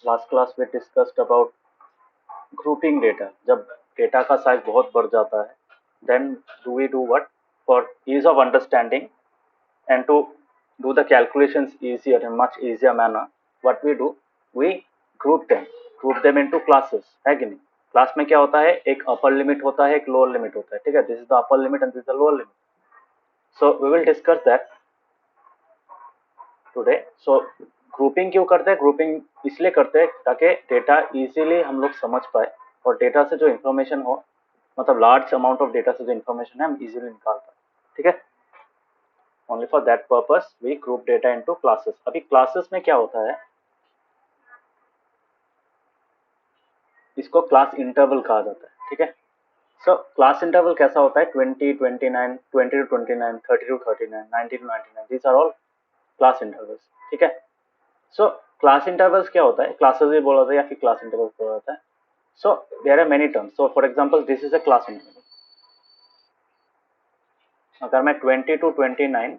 Last class में discussed about grouping data. जब data का साइज बहुत बढ़ जाता है, then do we do what for ease of understanding and to do the calculations easier in much easier manner, what we do, we group them into classes, है कि नहीं। Class में क्या होता है, एक अपर लिमिट होता है, एक लोअर लिमिट होता है, ठीक है। This is the upper limit and this is the lower limit, so we will discuss that today. So grouping क्यों करते हैं, ग्रुपिंग इसलिए करते हैं ताकि डेटा इजीली हम लोग समझ पाए और डेटा से जो इन्फॉर्मेशन हो, मतलब लार्ज अमाउंट ऑफ डेटा से जो इन्फॉर्मेशन है हम इजीली निकाल पाए, ठीक है। Only for that purpose we group data into classes। अभी क्लासेस में क्या होता है, इसको क्लास इंटरवल कहा जाता है, ठीक है। सो क्लास इंटरवल कैसा होता है, 20, 29, 20 to 29, 30 to 39, 90 to 99, these are all class intervals, ठीक है। सो क्लास इंटरवल्स क्या होता है, क्लासेस भी बोला जाता है या फिर क्लास इंटरवल्स बोला जाता है। So there are many terms. So for example this is a class interval. अगर मैं 20 to 29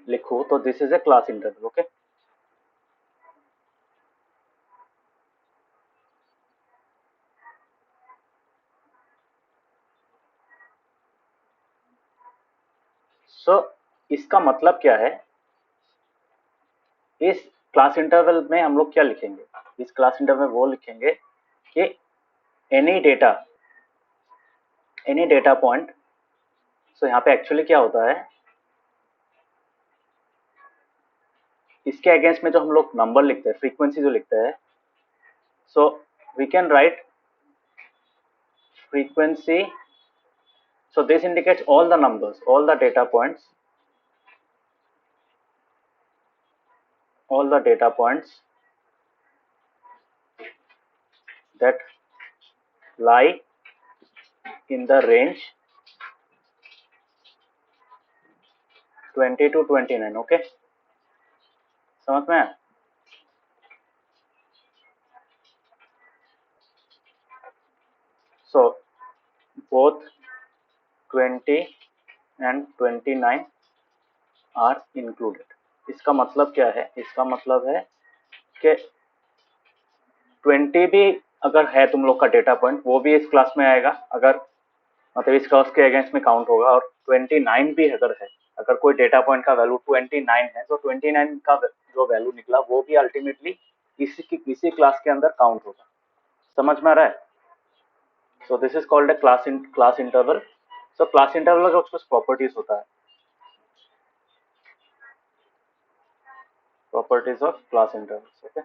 लिखूं तो this is a class interval, okay. So इसका मतलब क्या है, इस क्लास इंटरवल में हम लोग क्या लिखेंगे, इस क्लास इंटरवल में वो लिखेंगे कि एनी डेटा पॉइंट। सो यहाँ पे एक्चुअली क्या होता है, इसके अगेंस्ट में जो हम लोग नंबर लिखते हैं, फ्रीक्वेंसी जो लिखते हैं, so we can write frequency. So this indicates all the numbers, all the data points, all the data points that lie in the range 20 to 29, okay। समझ में आया। So both 20 and 29 are included। इसका मतलब क्या है, इसका मतलब है कि 20 भी अगर है तुम लोग का डेटा पॉइंट, वो भी इस क्लास में आएगा, अगर मतलब इस क्लास के अगेंस्ट में काउंट होगा। और 29 भी अगर है, अगर कोई डेटा पॉइंट का वैल्यू 29 है तो 29 का जो वैल्यू निकला वो भी अल्टीमेटली इसी क्लास के अंदर काउंट होगा। समझ में आ रहा है। सो this is called a class interval. So class interval का कुछ प्रॉपर्टीज होता है, properties of class interval, okay.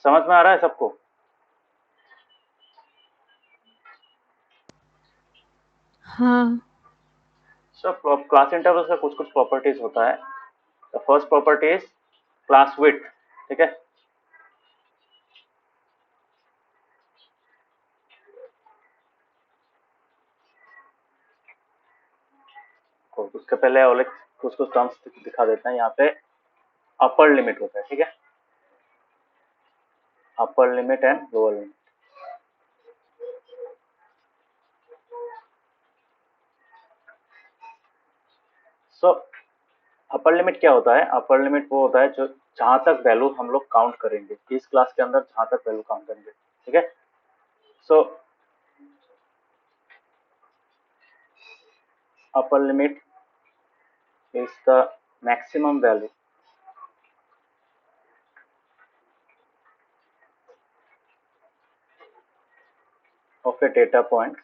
समझ में आ रहा है सबको। हाँ। सो क्लास इंटरवल का कुछ प्रॉपर्टीज होता है। The first property is class width, ठीक है। तो उसके पहले और कुछ टर्म्स दिखा देते हैं। यहाँ पे अपर लिमिट होता है, ठीक है, अपर limit and lower limit. So upper limit क्या होता है, अपर लिमिट वो होता है जो जहां तक वैल्यू हम लोग काउंट करेंगे इस क्लास के अंदर, जहां तक वैल्यू काउंट करेंगे, ठीक है। So upper limit is the maximum value of a data point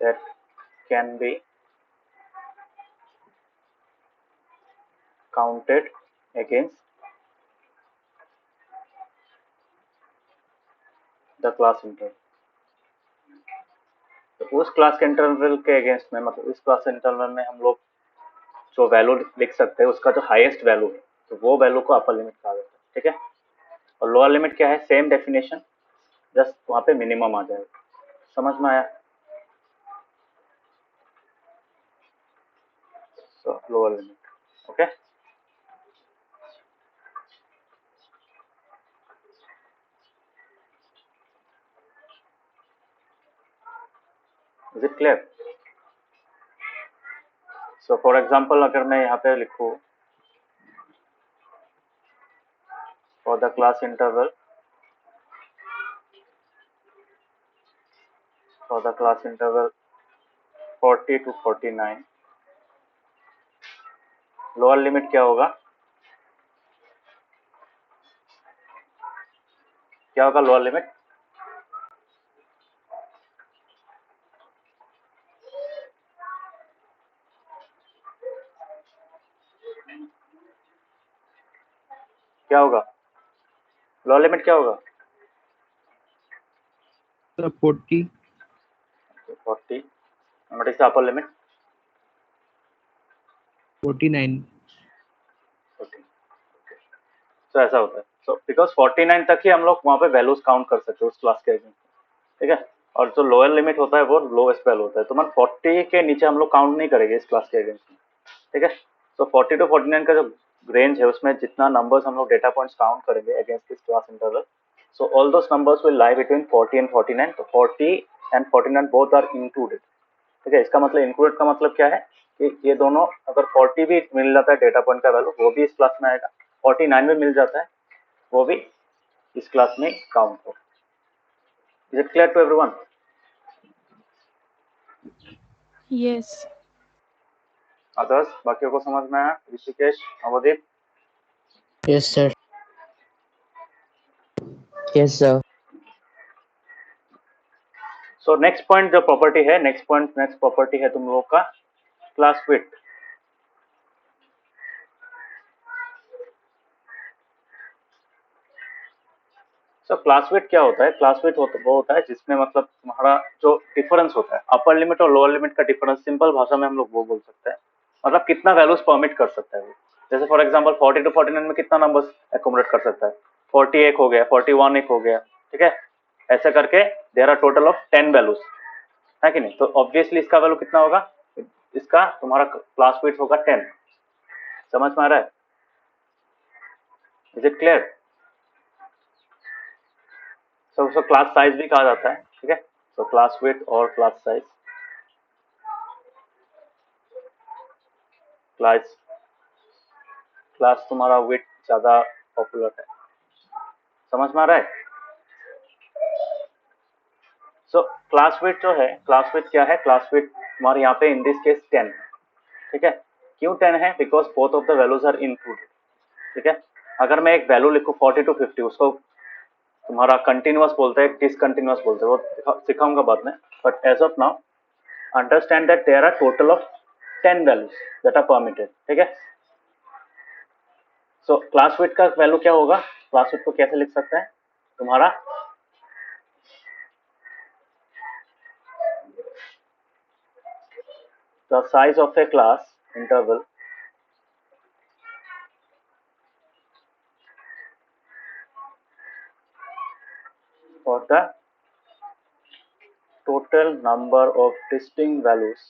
that can be counted against the class interval। तो उस क्लास के इंटरवल के अगेंस्ट में, मतलब इस क्लास इंटरवल में हम लोग जो वैल्यू लिख सकते हैं उसका जो हाईएस्ट वैल्यू है, तो वो वैल्यू को अपर लिमिट कहा जाता है, ठीक है। और लोअर लिमिट क्या है, सेम डेफिनेशन, जस्ट वहां पे मिनिमम आ जाएगा। समझ में आया। सो lower limit, okay. Is it clear. So for example अगर मैं यहाँ पे लिखूँ for the class interval for the class interval 40 to 49, lower limit क्या होगा? क्या होगा लोअर लिमिट? क्या होगा? लोअर लिमिट क्या होगा? Sir, 40. 40. And what is the upper limit? 49. 40. तो ऐसा होता है. So because 49 तक ही हम लोग वहाँ पे वैल्यूज काउंट कर सकते हैं उस क्लास के अगेंस्ट, ठीक है. और जो लोअर लिमिट होता है वो लोएस्ट वैल्यू होता है. तो मतलब 40 के नीचे हम लोग काउंट नहीं करेंगे इस क्लास के अगेंस्ट में, ठीक है. तो 40 टू 49 का जो रेंज है उसमें जितना नंबर्स हम लोग डेटा पॉइंट्स काउंट करेंगे against this class interval, so all those numbers will lie between 40 and 49. तो 40 and 49 both are included, ठीक है. इसका मतलब इंक्लूडेड का मतलब क्या है कि ये दोनों अगर 40 भी मिल जाता है डेटा पॉइंट का वैल्यू वो भी इस क्लास में आएगा, 49 भी मिल जाता है वो भी इस क्लास में काउंट होगा. Is it clear to everyone? Yes. Others बाकियों को समझ में आया? Rishikesh, Avdeep? Yes, sir. Yes, sir. So next point जो प्रॉपर्टी है, नेक्स्ट प्रॉपर्टी है तुम लोगों का class width. So class width क्या होता है? क्लास विड्थ वो होता है जिसमें मतलब तुम्हारा जो डिफरेंस होता है अपर लिमिट और लोअर लिमिट का डिफरेंस, सिंपल भाषा में हम लोग वो बोल सकते हैं, मतलब कितना वैल्यूज परमिट कर सकता है वो. जैसे फॉर एग्जांपल 40 टू 49 में कितना नंबर्स एकोमोडेट कर सकता है? 40 एक हो गया, 41 एक हो गया, ठीक है. ऐसे करके there are total of 10 values, है कि नहीं. तो ऑब्वियसली इसका वैल्यू कितना होगा? इसका तुम्हारा क्लास विड्थ होगा 10. समझ में आ रहा है? Is it clear? सो उसको क्लास साइज भी कहा जाता है, ठीक है. तो क्लास विड्थ और क्लास साइज, क्लास तुम्हारा विड्थ ज्यादा पॉपुलर है. समझ में आ रहा है? सो क्लास विड्थ जो है, क्लास विड्थ क्या है? क्लास विड्थ तुम्हारे यहाँ पे इन दिस केस 10, ठीक है. क्यों 10 है? Because both of the values are included, ठीक है. अगर मैं एक वैल्यू लिखूँ 40 टू 50, उसको तुम्हारा कंटिन्यूअस बोलते हैं, डिसकंटिन्यूअस बोलते हैं, वो सिखाऊंगा बाद में. But as of now understand that there are total of 10 values that are permitted, ठीक है. सो क्लास विड्थ का वैल्यू क्या होगा? क्लास विड्थ को कैसे लिख सकते हैं? तुम्हारा the size of a class interval for the total number of distinct values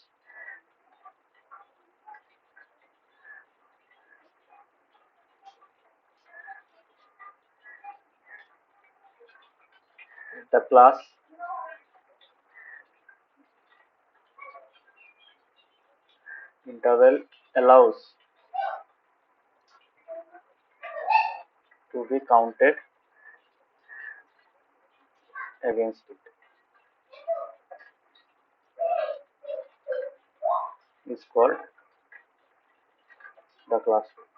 the class interval allows to be counted against it is called the class width.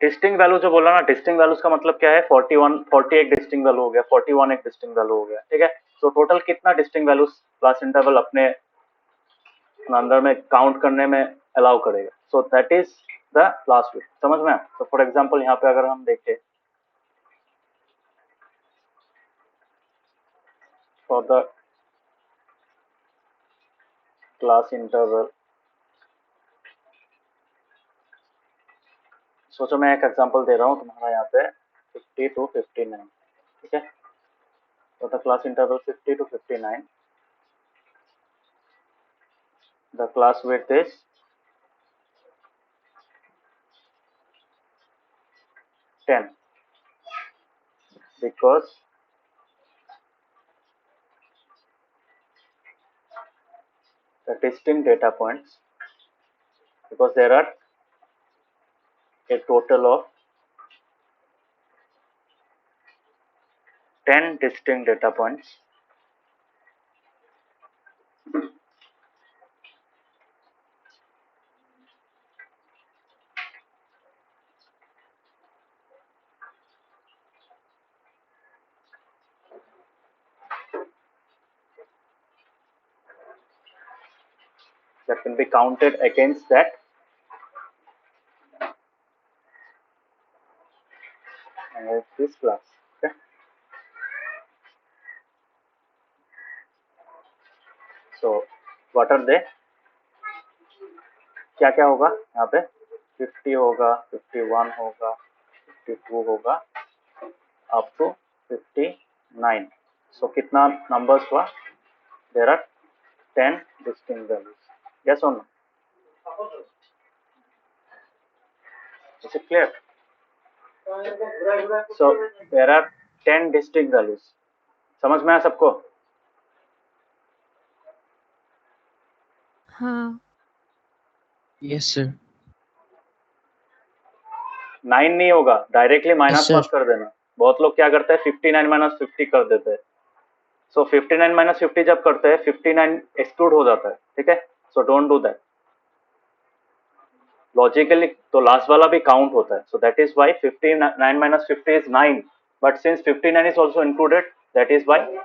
Distinct value जो बोला ना, distinct values का मतलब क्या है? 41, 40 एक distinct value हो गया, 41 एक डिस्टिंग वैल्यू हो गया, ठीक है. तो टोटल कितना डिस्टिंग वैल्यूज क्लास इंटरवल अपने अंदर में काउंट करने में अलाउ करेगा? सो that is the class width. समझ में? तो फॉर एग्जांपल यहाँ पे अगर हम देखें फॉर द क्लास इंटरवल, सोचो मैं एक एग्जांपल दे रहा हूँ तुम्हारा यहाँ पे 50 टू 59, ठीक है. तो the class interval 50 to 59, the class width is 10 because the distinct data points, because there are a total of 10 distinct data points that can be counted against that this class. Okay, so what are they? क्या क्या होगा यहाँ पे? 50 होगा, 51 होगा, 52 होगा, up to 59. So कितना numbers हुआ? There are 10 distinct values. Yes or no? Is it clear? So there are 10 distinct values. समझ में आया सबको? हाँ. Yes, sir. 9 नहीं होगा, डायरेक्टली माइनस sir. मत कर देना. बहुत लोग क्या करते हैं 59 माइनस 50 कर देते हैं. सो 59 माइनस 50 जब करते हैं 59 एक्सक्लूड हो जाता है. ठीक है, so don't do that. Logically तो लास्ट वाला भी काउंट होता है. So that is why 59 minus 50 is 9, but since 59 is also included, that is why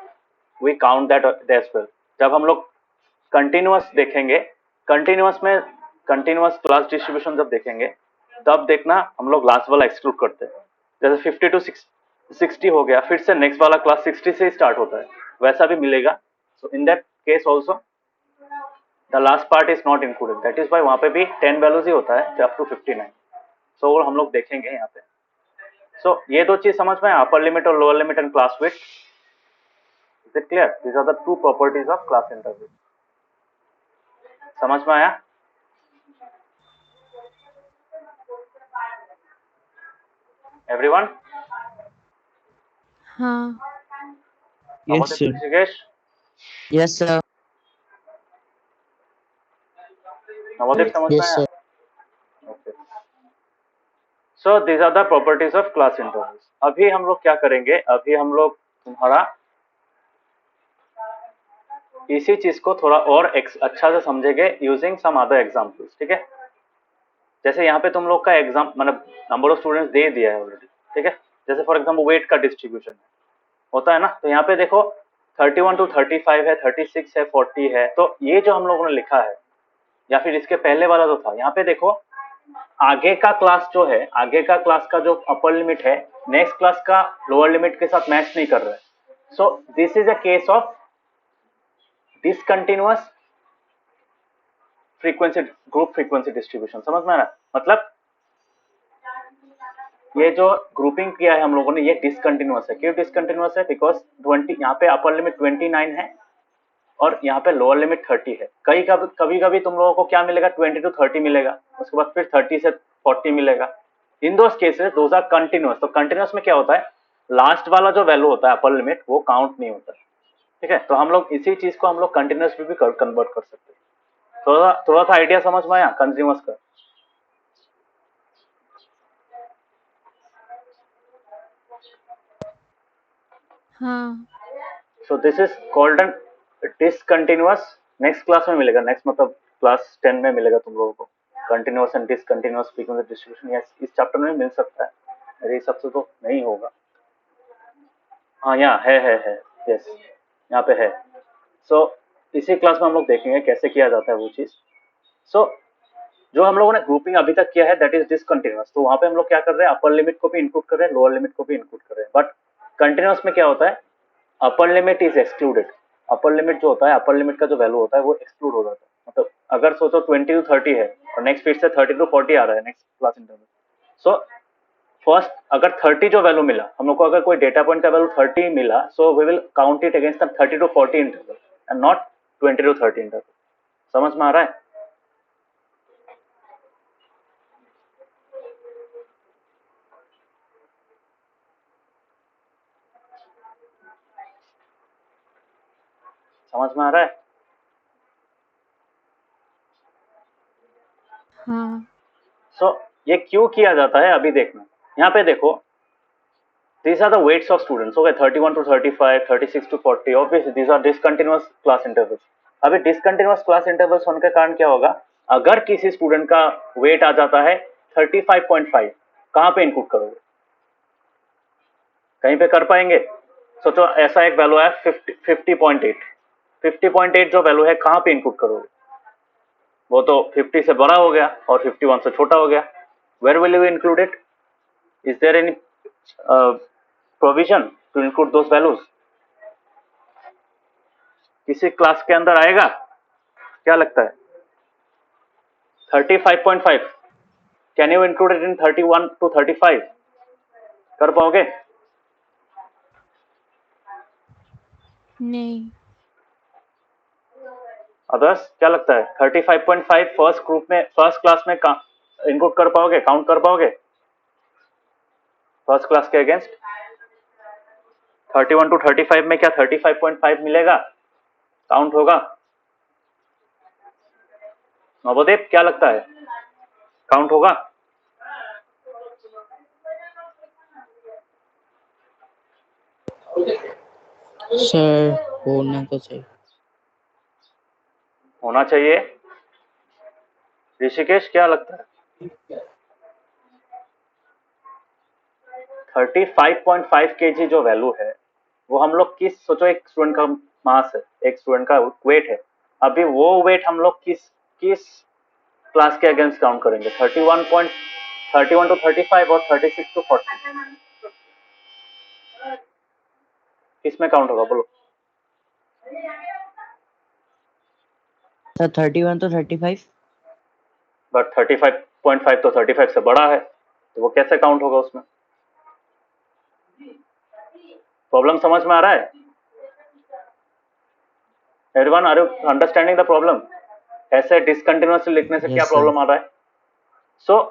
we count that as well. जब हम लोग कंटिन्यूअस देखेंगे, कंटिन्यूअस क्लास डिस्ट्रीब्यूशन जब देखेंगे, तब देखना हम लोग लास्ट वाला एक्सक्लूड करते हैं. जैसे 50 टू 60 हो गया, फिर से नेक्स्ट वाला क्लास 60 से स्टार्ट होता है, वैसा भी मिलेगा. So in that case also the last part is not included. That is why वहां पे भी 10 वैल्यूज ही होता है अप टू 59. सो हम लोग देखेंगे यहाँ पे. सो ये दो चीज समझ में, अपर लिमिट और lower limit and class width. Is it clear? These are the two properties of class interval. समझ में आया? एवरीवन? हाँ. Yes, sir. Rishikesh, Yes, sir. नवोदीप समझ में Yes, आया? sir. Okay. So these are the properties of class intervals. अभी हम लोग क्या करेंगे? अभी हम लोग तुम्हारा इसी चीज को थोड़ा और अच्छा से समझेंगे यूजिंग सम अदर एग्जांपल्स. ठीक है, जैसे यहाँ पे तुम लोग का एग्जाम मतलब नंबर ऑफ स्टूडेंट्स दे दिया है ऑलरेडी. ठीक है, जैसे फॉर एग्जांपल वेट का डिस्ट्रीब्यूशन होता है ना, तो यहाँ पे देखो 31 टू 35 है, 36 है, 40 है. तो ये जो हम लोगों ने लिखा है, या फिर इसके पहले वाला जो था, यहाँ पे देखो आगे का क्लास जो है, आगे का क्लास का जो अपर लिमिट है, नेक्स्ट क्लास का लोअर लिमिट के साथ मैच नहीं कर रहा है. सो this is a case of discontinuous frequency, group frequency distribution. समझ में आ रहा है? मतलब ये जो ग्रुपिंग किया है हम लोगों ने, ये डिसकंटिन्यूअस है. क्यों डिसकंटिन्यूअस है? बिकॉज 20 यहाँ पे अपर लिमिट 29 है और यहाँ पे लोअर लिमिट 30 है. कभी कभी तुम लोगों को क्या मिलेगा? 20 टू 30 मिलेगा, उसके बाद फिर 30 से 40 मिलेगा. In those cases those are continuous. तो कंटिन्यूअस में क्या होता है? लास्ट वाला जो वैल्यू होता है अपर लिमिट, वो काउंट नहीं होता है. ठीक है, तो हम लोग इसी चीज को हम लोग कंटिन्यूअस में भी कन्वर्ट कर सकते हैं. थोड़ा सा आइडिया समझ में आया कंज्यूमर्स का? हाँ. सो this is called an discontinuous. Next class में मिलेगा, नेक्स्ट मतलब क्लास 10 में मिलेगा तुम लोगों को continuous and discontinuous frequency distribution. Yes, इस चैप्टर में मिल सकता है, मेरे हिसाब से तो नहीं होगा. हाँ यहाँ है. यस, यहाँ पे है. सो इसी क्लास में हम लोग देखेंगे कैसे किया जाता है वो चीज. सो जो हम लोगों ने ग्रुपिंग अभी तक किया है दैट इज डिसकंटिन्यूअस. तो वहां पे हम लोग क्या कर रहे हैं? अपर लिमिट को भी इंक्लूड कर रहे हैं, लोअर लिमिट को भी इंक्लूड कर रहे हैं. बट कंटिन्यूअस में क्या होता है? अपर limit is excluded. Upper limit जो होता है, अपर लिमिट का जो वैल्यू होता है वो एक्सक्लूड हो जाता है. मतलब अगर सोचो 20 टू 30 है और नेक्स्ट फिर से 30 टू 40 आ रहा है next class interval. So first अगर 30 जो वैल्यू मिला हम लोग को, अगर कोई डेटा पॉइंट का वैल्यू 30 मिला, so we will count it against the 30 to 40 interval and not 20 to 30 interval. समझ में आ रहा है? समझ में आ रहा है? ये क्यों किया जाता है अभी देखना। यहाँ पे देखो, these are the weights of students, okay, 31 to 35, 36 to 40, obviously these are discontinuous class intervals। अभी discontinuous class intervals होने के कारण क्या होगा, अगर किसी स्टूडेंट का वेट आ जाता है 35.5, कहाँ पे इनपुट करोगे, कहीं पे कर पाएंगे? सोचो ऐसा एक वैल्यू है 50.8 जो वैल्यू है कहाँ पे इनपुट करोगे? वो तो 50 से बड़ा हो गया और 51 से छोटा हो गया। Where will you include it? Is there any provision to include those values? किसी क्लास के अंदर आएगा? क्या लगता है? 35.5 can you include it in 31 to 35? कर पाओगे? नहीं। अदर्स क्या लगता है? 35.5 फर्स्ट ग्रुप में, फर्स्ट क्लास में इनपुट कर पाओगे, काउंट कर पाओगे फर्स्ट क्लास के अगेंस्ट? 31 to 35 में क्या 35.5 मिलेगा, काउंट होगा? नवोदीप क्या लगता है, काउंट होगा? सर होना तो चाहिए। होना चाहिए। ऋषिकेश क्या लगता है? 35.5 kg जो वैल्यू है वो हम लोग किस, सोचो एक स्टूडेंट का मास है, एक स्टूडेंट का वेट है, अभी वो वेट हम लोग किस क्लास के अगेंस्ट काउंट करेंगे? 31 to 35 और 36 to 40, किस में काउंट होगा बोलो? Sir 31 to 35। बट 35.5 तो 35 से बड़ा है, तो वो कैसे काउंट होगा उसमें? प्रॉब्लम समझ में आ रहा है? Everyone are you understanding the problem? ऐसे डिसकंटिन्यूअसली लिखने से क्या Yes, प्रॉब्लम आ रहा है? सो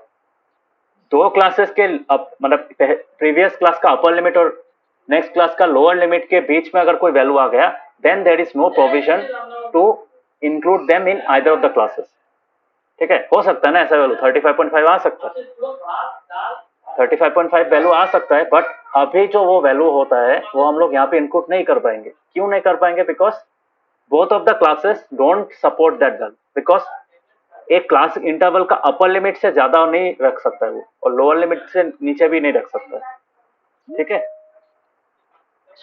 दो क्लासेस के मतलब प्रीवियस क्लास का अपर लिमिट और नेक्स्ट क्लास का लोअर लिमिट के बीच में अगर कोई वैल्यू आ गया, then there is no provision to include them in either of the classes. ठीक है, हो सकता है ना ऐसा वैल्यू 35.5 आ सकता है, 35.5 वैल्यू आ सकता है, बट अभी जो वो वैल्यू होता है वो हम लोग यहाँ पे इंक्लूड नहीं कर पाएंगे। क्यों नहीं कर पाएंगे? Because both of the classes don't support that value, because एक क्लास इंटरवल का अपर लिमिट से ज्यादा नहीं रख सकता है वो, और लोअर लिमिट से नीचे भी नहीं रख सकता है। ठीक है,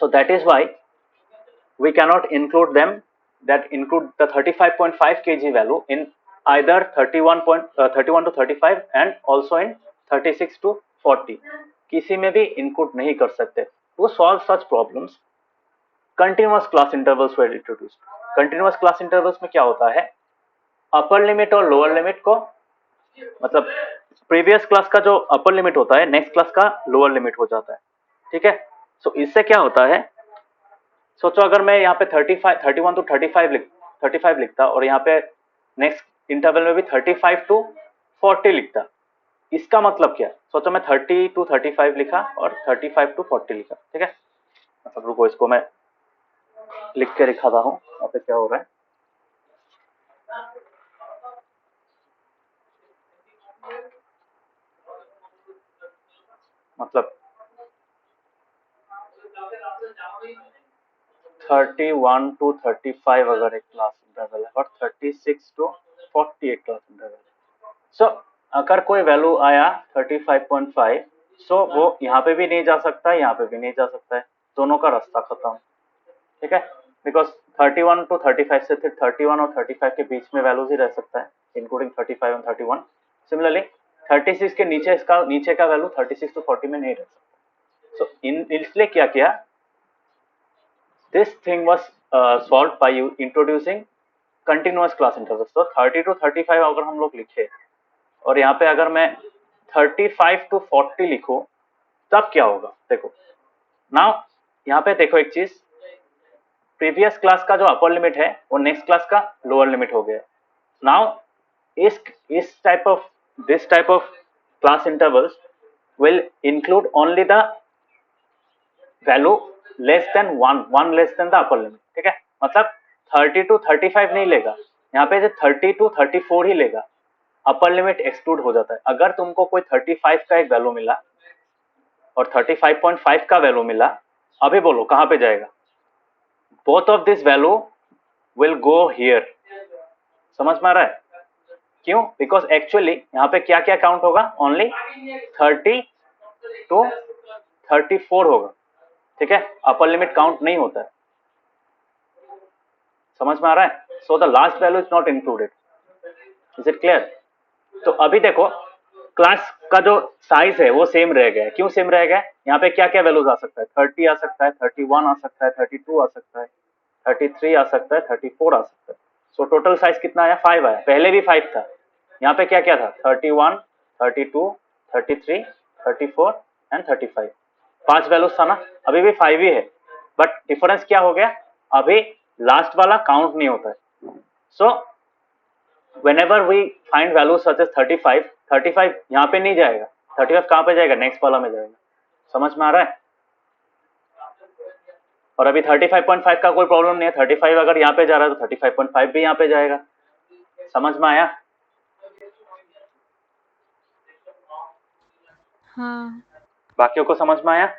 so that is why we cannot include them that include the 35.5 kg value in either 31 to 35 and also in 36 to 40, किसी में भी इंक्लूड नहीं कर सकते। To solve such problems, continuous class intervals were introduced। continuous class intervals में क्या होता है, अपर लिमिट और लोअर लिमिट को, मतलब प्रीवियस क्लास का जो अपर लिमिट होता है नेक्स्ट क्लास का लोअर लिमिट हो जाता है। ठीक है, सो इससे क्या होता है, सोचो अगर मैं यहाँ पे 31 to 35 लिखता और यहाँ पे नेक्स्ट इंटरवल में भी 35 to 40 लिखता, इसका मतलब क्या? सोचो मैं 30 to 35 लिखा और 35 to 40 लिखा। ठीक है, मतलब रुको इसको मैं लिख के दिखाता हूँ यहाँ पे क्या हो रहा है। मतलब 31 to 35 अगर एक क्लास इंटरवल है और 36 to 40 एक क्लास इंटरवल है। सो अगर कोई वैल्यू आया 35.5, सो वो यहाँ पे भी नहीं जा सकता है, यहाँ पे भी नहीं जा सकता है, दोनों का रास्ता खत्म। ठीक है, बिकॉज 31 to 35 से फिर 31 और 35 के बीच में वैल्यूज ही रह सकता है, इंक्लूडिंग 35 और 31। सिमिलरली 36 के नीचे का वैल्यू 36 to 40 में नहीं रह सकता। सो इसलिए क्या किया, this thing was solved by you introducing continuous class intervals। तो 30 to 35 अगर हम लोग लिखे और यहाँ पे अगर मैं 35 to 40 लिखूं, तब क्या होगा? देखो नाउ यहाँ पे देखो एक चीज, प्रीवियस क्लास का जो अपर लिमिट है वो नेक्स्ट क्लास का लोअर लिमिट हो गया। नाउ इस type of this type of class intervals will include only the value less than one less than the upper limit. ठीक है, मतलब 30 to 35 नहीं लेगा, यहाँ पे 30 to 34 ही लेगा। अपर लिमिट एक्सक्लूड हो जाता है। अगर तुमको कोई 35 का एक वैल्यू मिला और 35.5 का वैल्यू मिला, अभी बोलो कहां पे जाएगा? Both of this value will go here. समझ में आ रहा है क्यों? बिकॉज एक्चुअली यहाँ पे क्या क्या काउंट होगा? ओनली 30 to 34 होगा, ठीक है? अपर लिमिट काउंट नहीं होता है। समझ में आ रहा है? So the last value is not included. Is it clear? तो अभी देखो क्लास का जो साइज है वो सेम रह गया है। क्यों सेम रह गया है? यहाँ पे क्या क्या वैल्यूज आ सकता है? 30 आ सकता है, 31 आ सकता है, 32 आ सकता है, 33 आ सकता है, 34 आ सकता है। सो टोटल साइज कितना आया? 5 आया। पहले भी 5 था। यहाँ पे क्या क्या था? 31, 32, 33, 34 एंड 35। 5 वैल्यूज था ना? अभी भी 5 ही है, बट डिफरेंस क्या हो गया? अभी लास्ट वाला काउंट नहीं होता है। सो whenever we find values such as 35 यहाँ पे नहीं जाएगा। 35 कहाँ पे जाएगा? नेक्स्ट वाला में जाएगा। समझ में आ रहा है? और अभी 35.5 का कोई प्रॉब्लम नहीं है। 35 अगर यहाँ पे जा रहा है तो 35.5 भी यहाँ पे जाएगा। समझ में आया? हाँ बाकियों को समझ में आया?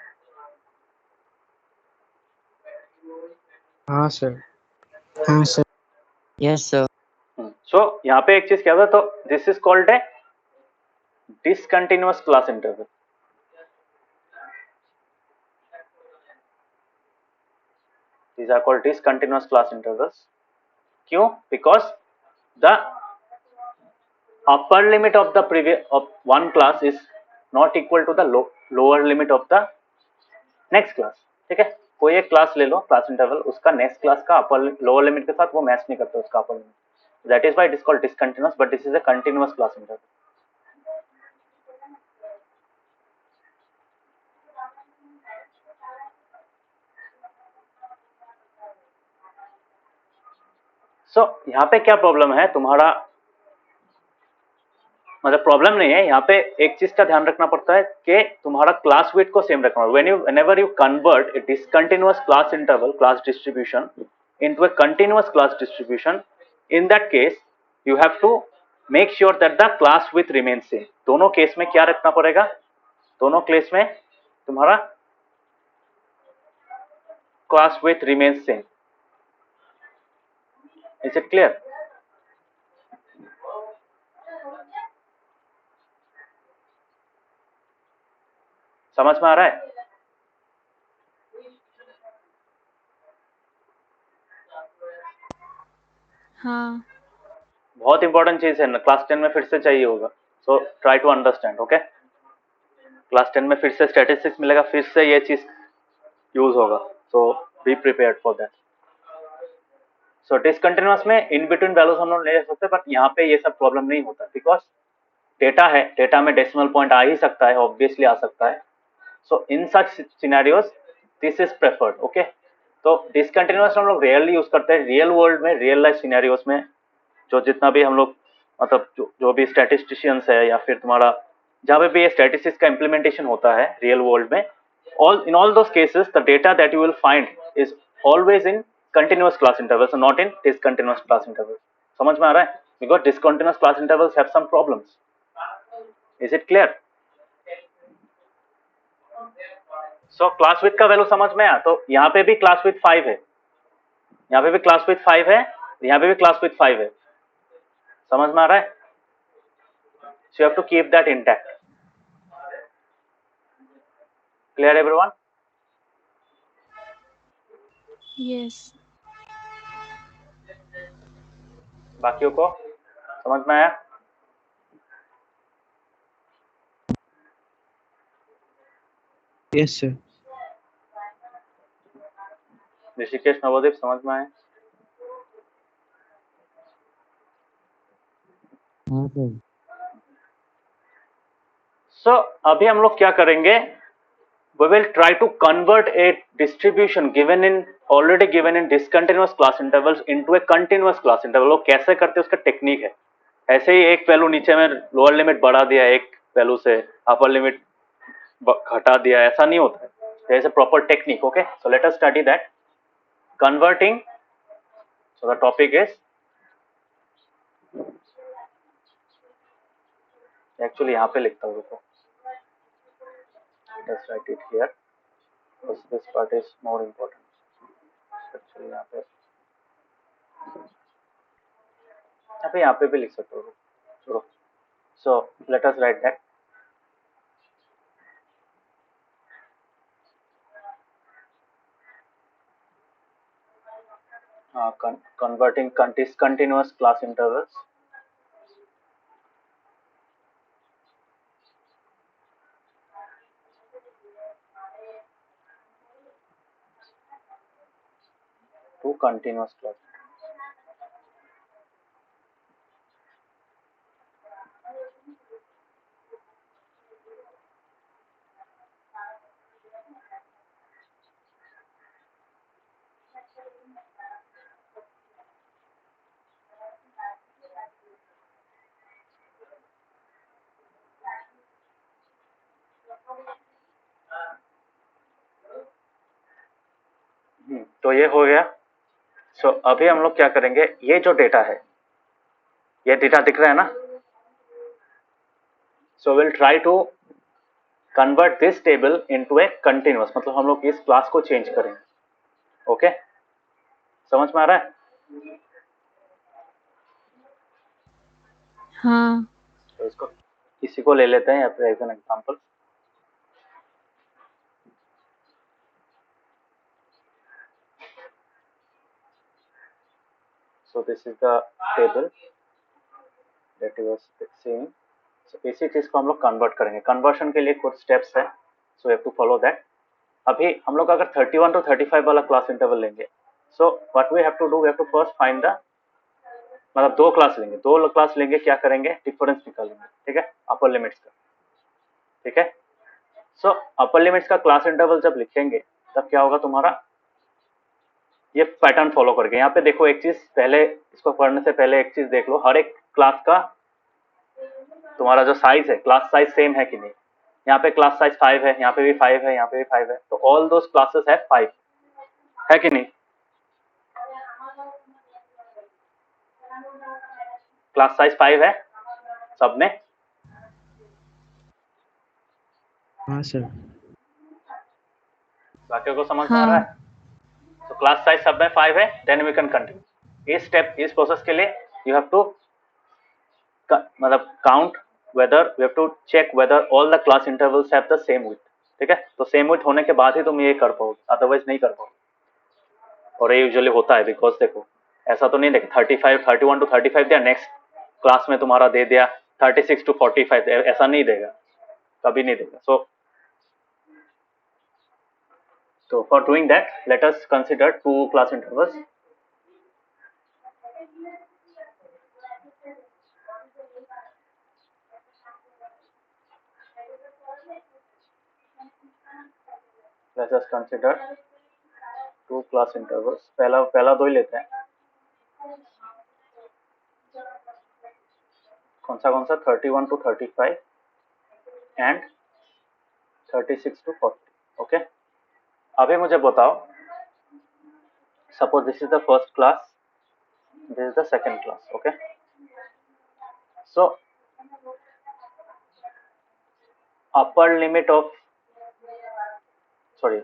हाँ सर। हाँ सर। Yes sir. सो यहाँ पे एक चीज क्या था, तो this is called a discontinuous class interval. These are called discontinuous class intervals. क्यों? Because the upper limit of the previous of one class is not equal to the lower limit of the next class. ठीक है? कोई एक class ले लो, class interval, उसका next class का अपर lower limit के साथ वो मैच नहीं करता उसका upper limit. That is why it is called discontinuous, but this is a continuous class interval. So यहाँ पे क्या प्रॉब्लम है तुम्हारा? मतलब प्रॉब्लम नहीं है, यहाँ पे एक चीज का ध्यान रखना पड़ता है कि तुम्हारा क्लास वेट को सेम रखना। whenever you convert a discontinuous class interval class distribution into a continuous class distribution, in that case you have to make sure that the class width remains same। दोनों case में क्या रखना पड़ेगा? दोनों case में तुम्हारा class width remains same। Is it clear? समझ में आ रहा है? हाँ बहुत इंपॉर्टेंट चीज है ना, क्लास 10 में फिर से चाहिए होगा। So try to understand. Okay, class 10 में फिर से स्टैटिस्टिक्स मिलेगा, फिर से ये चीज यूज होगा। So be prepared for that. So discontinuous में इन बिटवीन वैल्यूज हम लोग ले सकते हैं, बट यहाँ पे ये सब प्रॉब्लम नहीं होता बिकॉज डेटा है, डेटा में डेसिमल पॉइंट आ ही सकता है, ऑब्वियसली आ सकता है। So in such scenarios this is preferred. Okay, तो डिसकंटिन्यूअस हम लोग रेयरली यूज करते हैं रियल वर्ल्ड में, रियल लाइफ सिनेरियोज में। जो जितना भी हम लोग मतलब जो भी स्टैटिस्टिशियंस है या फिर तुम्हारा जहाँ पे भी ये स्टैटिस्टिक्स का इम्प्लीमेंटेशन होता है रियल वर्ल्ड में, in all those cases the data that you will find is always in continuous class intervals and not in discontinuous class intervals। समझ में आ रहा है? Because discontinuous class intervals have some problems। Is it clear? So class width का value समझ में आया? तो यहाँ पे भी class width 5 है, यहाँ पे भी class width 5 है, यहाँ पे भी class width 5 है। समझ में आ रहा है? So you have to keep that intact। Clear everyone? Yes बाकियों को समझ में आया? Yes sir. ऋषिकेश, नवोदीप, समझ में आया? हाँ सर। So अभी हम लोग क्या करेंगे? We will try to convert a distribution already given in discontinuous class intervals into a continuous class interval। वो कैसे करते हैं उसका टेक्निक है। ऐसे ही एक वैल्यू नीचे में लोअर लिमिट बढ़ा दिया, एक वैल्यू से अपर लिमिट घटा दिया, ऐसा नहीं होता है। there is a proper technique। okay, so let us study that converting। so the topic is actually यहाँ पे लिखता हूँ, रुको, let's write it here because this part is more important. Actually यहाँ पे भी लिख सकते हो, चलो। So let us write that. Converting discontinuous class intervals to continuous class. तो ये हो गया। सो अभी हम लोग क्या करेंगे, ये जो डेटा है, ये डेटा दिख रहा है ना, so will try to convert this table into a continuous, मतलब हम लोग इस क्लास को चेंज करेंगे। ओके, समझ में आ रहा है? हाँ। तो इसको किसी को ले लेते हैं या फिर as an example. So this is the table that you were seeing. So इसी चीज को हम लोग कन्वर्ट करेंगे। कन्वर्शन के लिए कुछ स्टेप्स है, so you have to follow that. अभी हम लोग अगर 31 to 35 वाला क्लास इंटरवल लेंगे, so what we have to do, we have to first find the, मतलब दो क्लास लेंगे, क्या करेंगे, डिफरेंस निकालेंगे, ठीक है, अपर लिमिट्स का, ठीक है। सो अपर लिमिट्स का क्लास इंटरवल जब लिखेंगे तब क्या होगा तुम्हारा, ये पैटर्न फॉलो करके। यहाँ पे देखो एक चीज, पहले इसको पढ़ने से पहले एक चीज देख लो, हर एक क्लास का तुम्हारा जो साइज है, क्लास साइज सेम है कि नहीं। यहाँ पे क्लास साइज 5 है, यहाँ पे भी 5 है, यहाँ पे भी 5 है, तो ऑल दोस क्लासेस है 5, है कि नहीं। क्लास साइज 5 है सब में। हाँ सर। बाकी को समझ में आ रहा है? तो क्लास साइज सब में 5 है, देन वी कैन कंटिन्यू। इस स्टेप, इस प्रोसेस के लिए यू हैव टू मतलब count whether we have to check whether all the class intervals have the same width, ठीक है। तो सेम width होने के बाद ही तुम ये कर पाओगे, अदरवाइज नहीं कर पाओगे। और ये यूजुअली होता है, बिकॉज देखो ऐसा तो नहीं देखो 31 to 35 दिया, नेक्स्ट क्लास में तुम्हारा दे दिया 36 to 45, ऐसा नहीं देगा, कभी नहीं देगा। So for doing that, let us consider two class intervals. Let us consider two class intervals. पहला दो ही लेते हैं। कौन सा 31 to 35 and 36 to 40, ओके। अभी मुझे बताओ, suppose this is the first class, this is the second class, okay. So upper limit of, sorry,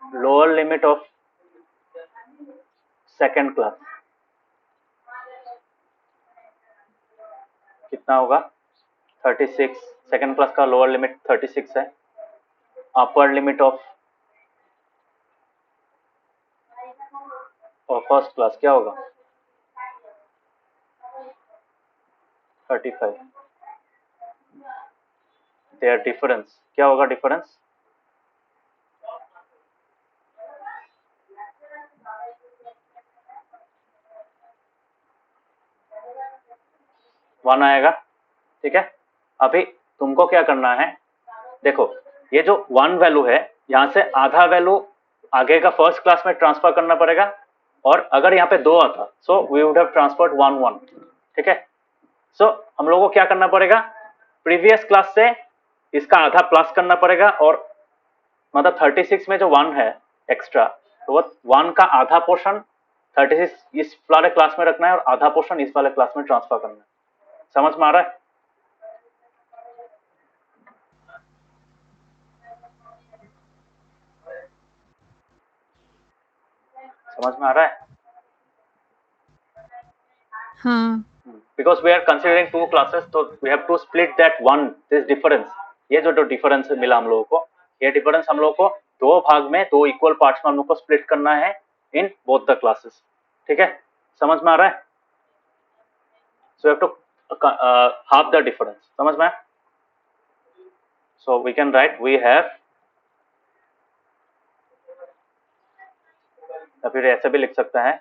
lower limit of second class कितना होगा, 36। सेकंड क्लास का लोअर लिमिट 36 है। अपर लिमिट ऑफ और first class क्या होगा, 35। देयर डिफरेंस क्या होगा, difference 1 आएगा, ठीक है। अभी तुमको क्या करना है, देखो ये जो 1 वैल्यू है, यहाँ से आधा वैल्यू आगे का फर्स्ट क्लास में ट्रांसफर करना पड़ेगा, और अगर यहाँ पे 2 आता, so we would have transferred 1 1, ठीक है। सो हम लोगों को क्या करना पड़ेगा, प्रीवियस क्लास से इसका आधा प्लस करना पड़ेगा, और मतलब 36 में जो 1 है एक्स्ट्रा, तो वो 1 का आधा पोर्शन 36 इस वाले क्लास में रखना है और आधा पोर्शन इस वाले क्लास में ट्रांसफर करना है, समझ में आ रहा है? समझ में आ रहा है? हाँ Because we are considering two classes, तो we have to split that one, this difference. ये जो डिफरेंस मिला हम लोगों को, ये डिफरेंस हम लोगों को दो भाग में, दो इक्वल पार्ट्स में हम लोग को स्प्लिट करना है इन बोथ द क्लासेस. ठीक है, समझ में आ रहा है? So we have to half the difference. समझ में? So we can write, we have, या फिर ऐसे भी लिख सकते हैं,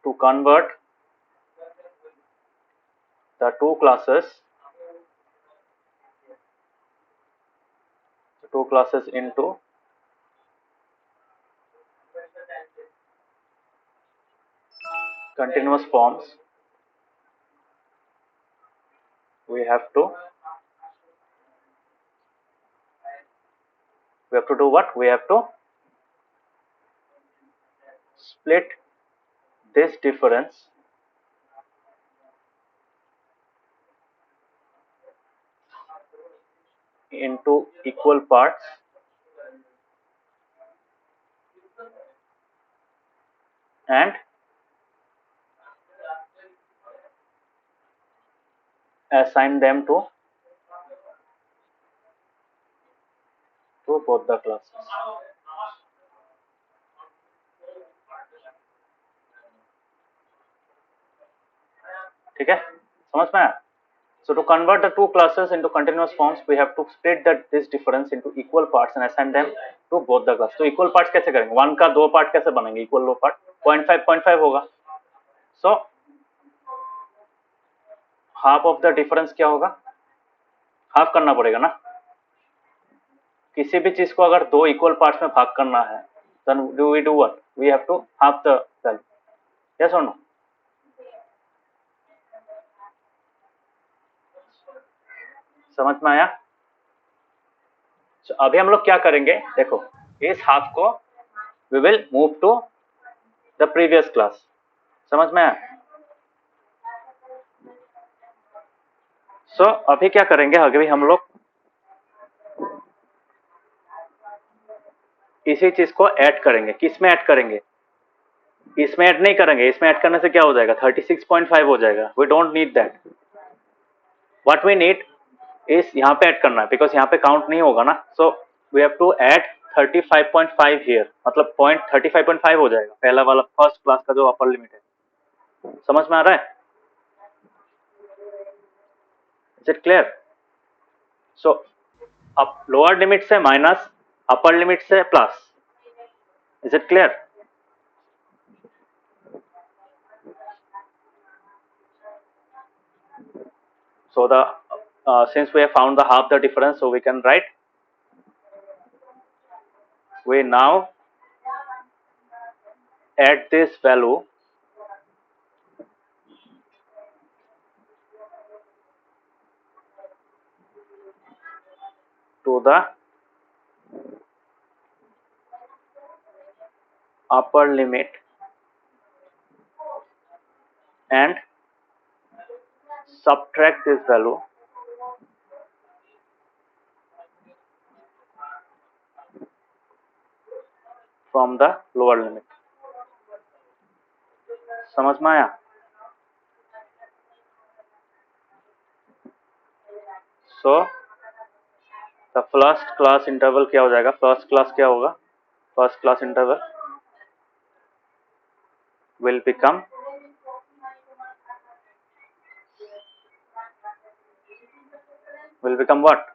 to convert the two classes into continuous forms, we have to do what? We have to split this difference into equal parts and assign them to both the classes. ठीक है, समझ में आया? So to convert the two classes into continuous forms, we have to split this difference into equal parts and assign them to both the classes. तो equal parts कैसे करेंगे? 1 का 2 part कैसे बनेंगे? इक्वल 2 पार्ट 0.5 होगा. So half of the difference क्या होगा? Half करना पड़ेगा ना. किसी भी चीज को अगर दो इक्वल पार्ट्स में भाग करना है, then do we do what? We have to half the value. Yes or no? समझ में आया? So, अभी हम लोग क्या करेंगे? देखो, इस हाफ को we will move to the previous class. समझ में आया? So, अभी क्या करेंगे? अभी हम लोग इसी चीज को ऐड करेंगे. किस में ऐड करेंगे? इसमें ऐड नहीं करेंगे. इसमें ऐड करने से क्या हो जाएगा? 36.5 हो जाएगा. We don't need that. What we need is यहाँ पे ऐड करना है, बिकॉज यहाँ पे काउंट नहीं होगा ना. So we have to add 35.5 here, मतलब 35.5 हो जाएगा. पहला वाला फर्स्ट क्लास का जो अपर लिमिट है. समझ में आ रहा है? Is it clear? सो अब लोअर लिमिट से माइनस, अपर लिमिट से plus. Is it clear? So the since we have found the half the difference, so we can write, we now add this value to the upper limit and subtract this value from the lower limit. समझ में आया? So the first class interval क्या हो जाएगा? First class क्या होगा? First class interval will become what?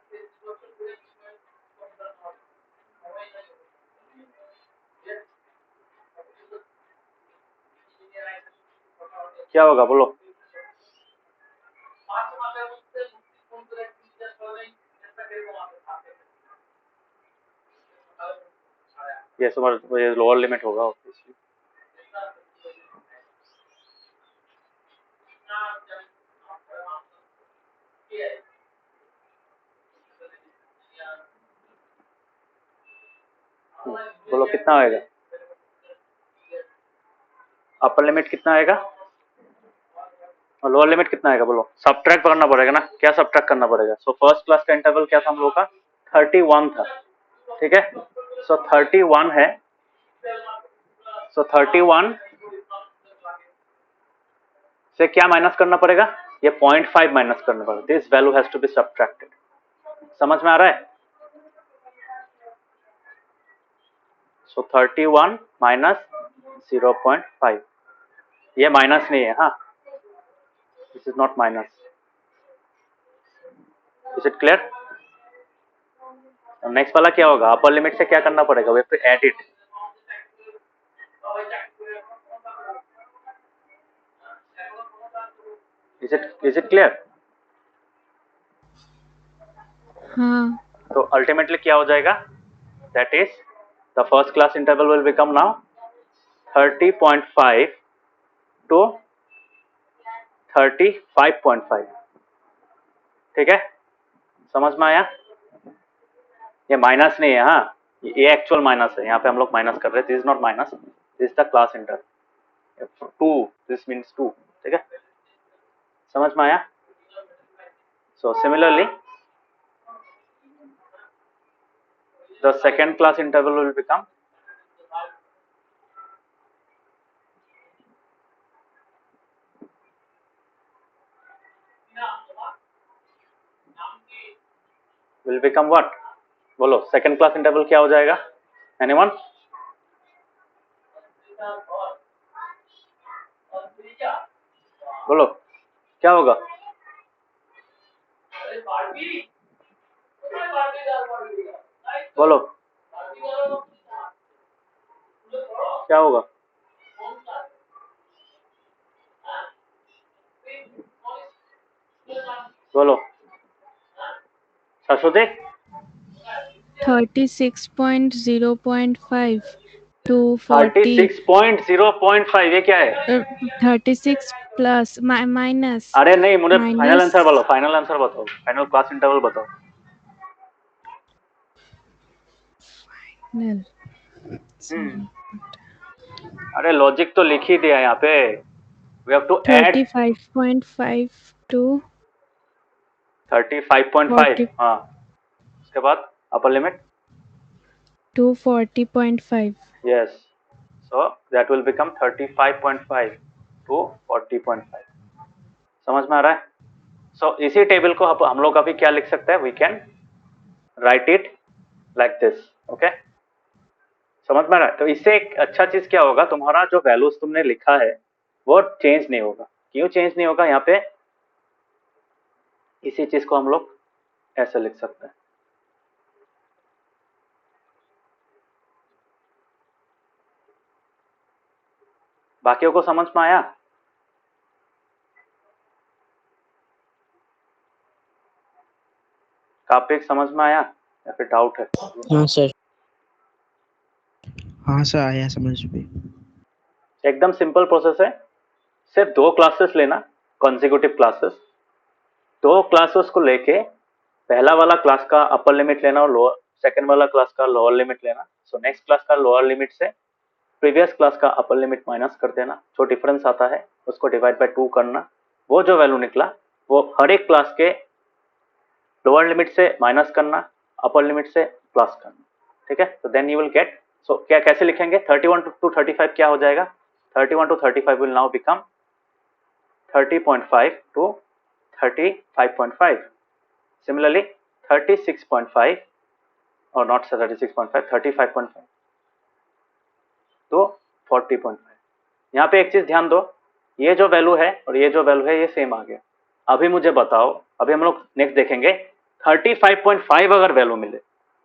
क्या होगा बोलो? ये लोअर लिमिट होगा ऑब्वियसली. बोलो कितना आएगा? अपर लिमिट कितना आएगा? और लोअर लिमिट कितना आएगा बोलो, सब्ट्रैक्ट करना पड़ेगा ना, क्या सब्ट्रैक्ट करना पड़ेगा। सो फर्स्ट क्लास का इंटरवल क्या था हम लोग का, 31 था, ठीक है। सो 31 है, सो 31 से क्या माइनस करना पड़ेगा, ये 0.5 माइनस करना पड़ेगा, this value has to be subtracted. समझ में आ रहा है। सो 31 माइनस 0.5, ये माइनस नहीं है, हाँ, this is not minus. Is it clear. Next वाला क्या होगा, अपर लिमिट से क्या करना पड़ेगा, we have to add it. Is it clear. हाँ, तो अल्टीमेटली क्या हो जाएगा, that is the first class interval will become now 30.5 to 35.5, ठीक है। समझ में आया। ये माइनस नहीं है, हाँ, ये एक्चुअल माइनस है, यहाँ पे हम लोग माइनस कर रहे हैं, this is not minus, this is the class interval 2, this means 2, ठीक है। समझ में आया। So similarly the second class interval will become what, बोलो सेकंड क्लास इंटरवल क्या हो जाएगा, एनीवन। बोलो क्या होगा, बोलो क्या होगा, बोलो सरस्वती। 36.0.5 to 40 36.0.5, ये क्या है। 36 प्लस माइनस अरे नहीं, मुझे फाइनल माइनस आंसर बोलो, फाइनल आंसर बताओ, फाइनल क्लास इंटरवल बताओ। अरे लॉजिक तो लिख ही दिया यहाँ पे, we have to add 35.5 to 35.5, 40 हाँ, उसके बाद upper limit to 40.5। yes, so that will become 35.5 to 40.5। समझ में आ रहा है। सो इसी टेबल को हम लोग अभी क्या लिख सकते हैं, we can write it like this, okay. समझ में आ रहा है। तो इससे एक अच्छा चीज क्या होगा, तुम्हारा जो वैल्यूज तुमने लिखा है वो चेंज नहीं होगा। क्यों चेंज नहीं होगा, यहाँ पे इसी चीज को हम लोग ऐसे लिख सकते हैं। बाकियों को समझ में आया। टॉपिक समझ में आया या फिर डाउट है। हाँ सर, हाँ सर आया समझ में। एकदम सिंपल प्रोसेस है, सिर्फ 2 क्लासेस लेना, कॉन्जिक्यूटिव क्लासेस। 2 क्लासेस को लेके पहला वाला क्लास का अपर लिमिट लेना और लोअर, सेकंड वाला क्लास का लोअर लिमिट लेना। सो नेक्स्ट क्लास का लोअर लिमिट से प्रीवियस क्लास का अपर लिमिट माइनस कर देना, जो डिफरेंस आता है उसको डिवाइड बाय 2 करना, वो जो वैल्यू निकला वो हर एक क्लास के लोअर लिमिट से माइनस करना, अपर लिमिट से प्लस करना, ठीक है। तो देन यू विल गेट, सो क्या कैसे लिखेंगे, 31 to 35 क्या हो जाएगा, 31 to 35 will now become 30.5 to 35.5। Similarly 36.5 और नॉट 36.5, 35.5 तो 40.5। यहाँ पे एक चीज ध्यान दो, ये जो वैल्यू है और ये जो वैल्यू है ये सेम आ गया। अभी मुझे बताओ, अभी हम लोग नेक्स्ट देखेंगे 35.5 अगर वैल्यू मिले,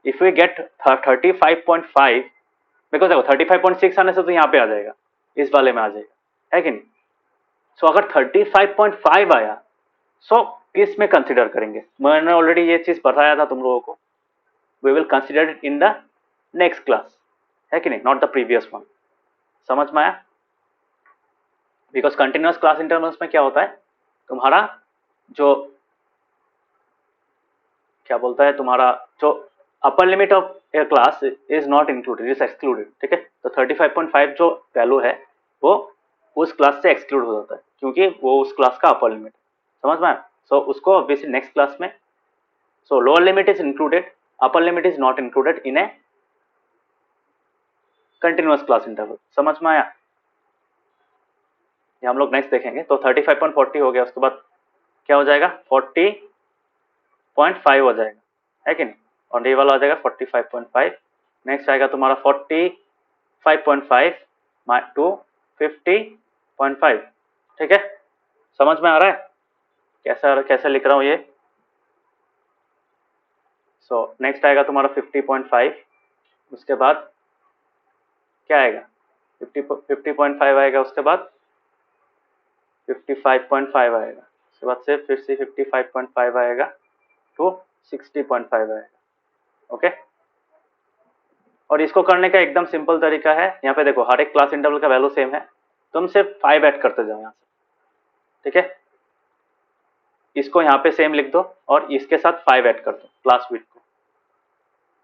इफ वी गेट 35.5, बिकॉज देखो 35.6 आने से तो यहाँ पे आ जाएगा, इस वाले में आ जाएगा, है कि नहीं। सो अगर 35.5 आया, सो किस में कंसिडर करेंगे, मैंने ऑलरेडी ये चीज बताया था तुम लोगों को, we will consider it in the next class, है कि नहीं, नॉट द प्रीवियस वन। समझ में आया। बिकॉज कंटिन्यूअस क्लास इंटरवल्स में क्या होता है, तुम्हारा जो क्या बोलता है, तुम्हारा जो upper limit of A class is not included, is excluded, ठीक है। तो 35.5 जो वैल्यू है वो उस क्लास से एक्सक्लूड हो जाता है क्योंकि वो उस क्लास का अपर लिमिट, समझ में? सो उसको ऑब्वियसली नेक्स्ट क्लास में, सो lower limit is included, upper limit is not included in A continuous class interval. समझ में आया? ये हम लोग नेक्स्ट देखेंगे। तो 35.40 हो गया, उसके बाद क्या हो जाएगा 40.5 हो जाएगा, है कि नहीं? और ये वाला हो जाएगा 45.5। नेक्स्ट आएगा तुम्हारा 45.5 टू 50.5। ठीक है, समझ में आ रहा है कैसे लिख रहा हूँ ये? सो नेक्स्ट आएगा तुम्हारा 50.5, उसके बाद क्या आएगा 50.5 आएगा, उसके बाद 55.5 आएगा, उसके बाद से फिर से 55.5 आएगा तो 60.5 आएगा। ओके, और इसको करने का एकदम सिंपल तरीका है, यहाँ पे देखो हर एक क्लास इंटरवल का वैल्यू सेम है, तुम सिर्फ 5 ऐड करते जाओ यहाँ से। ठीक है, इसको यहाँ पे सेम लिख दो और इसके साथ 5 ऐड कर दो क्लास विड्थ को।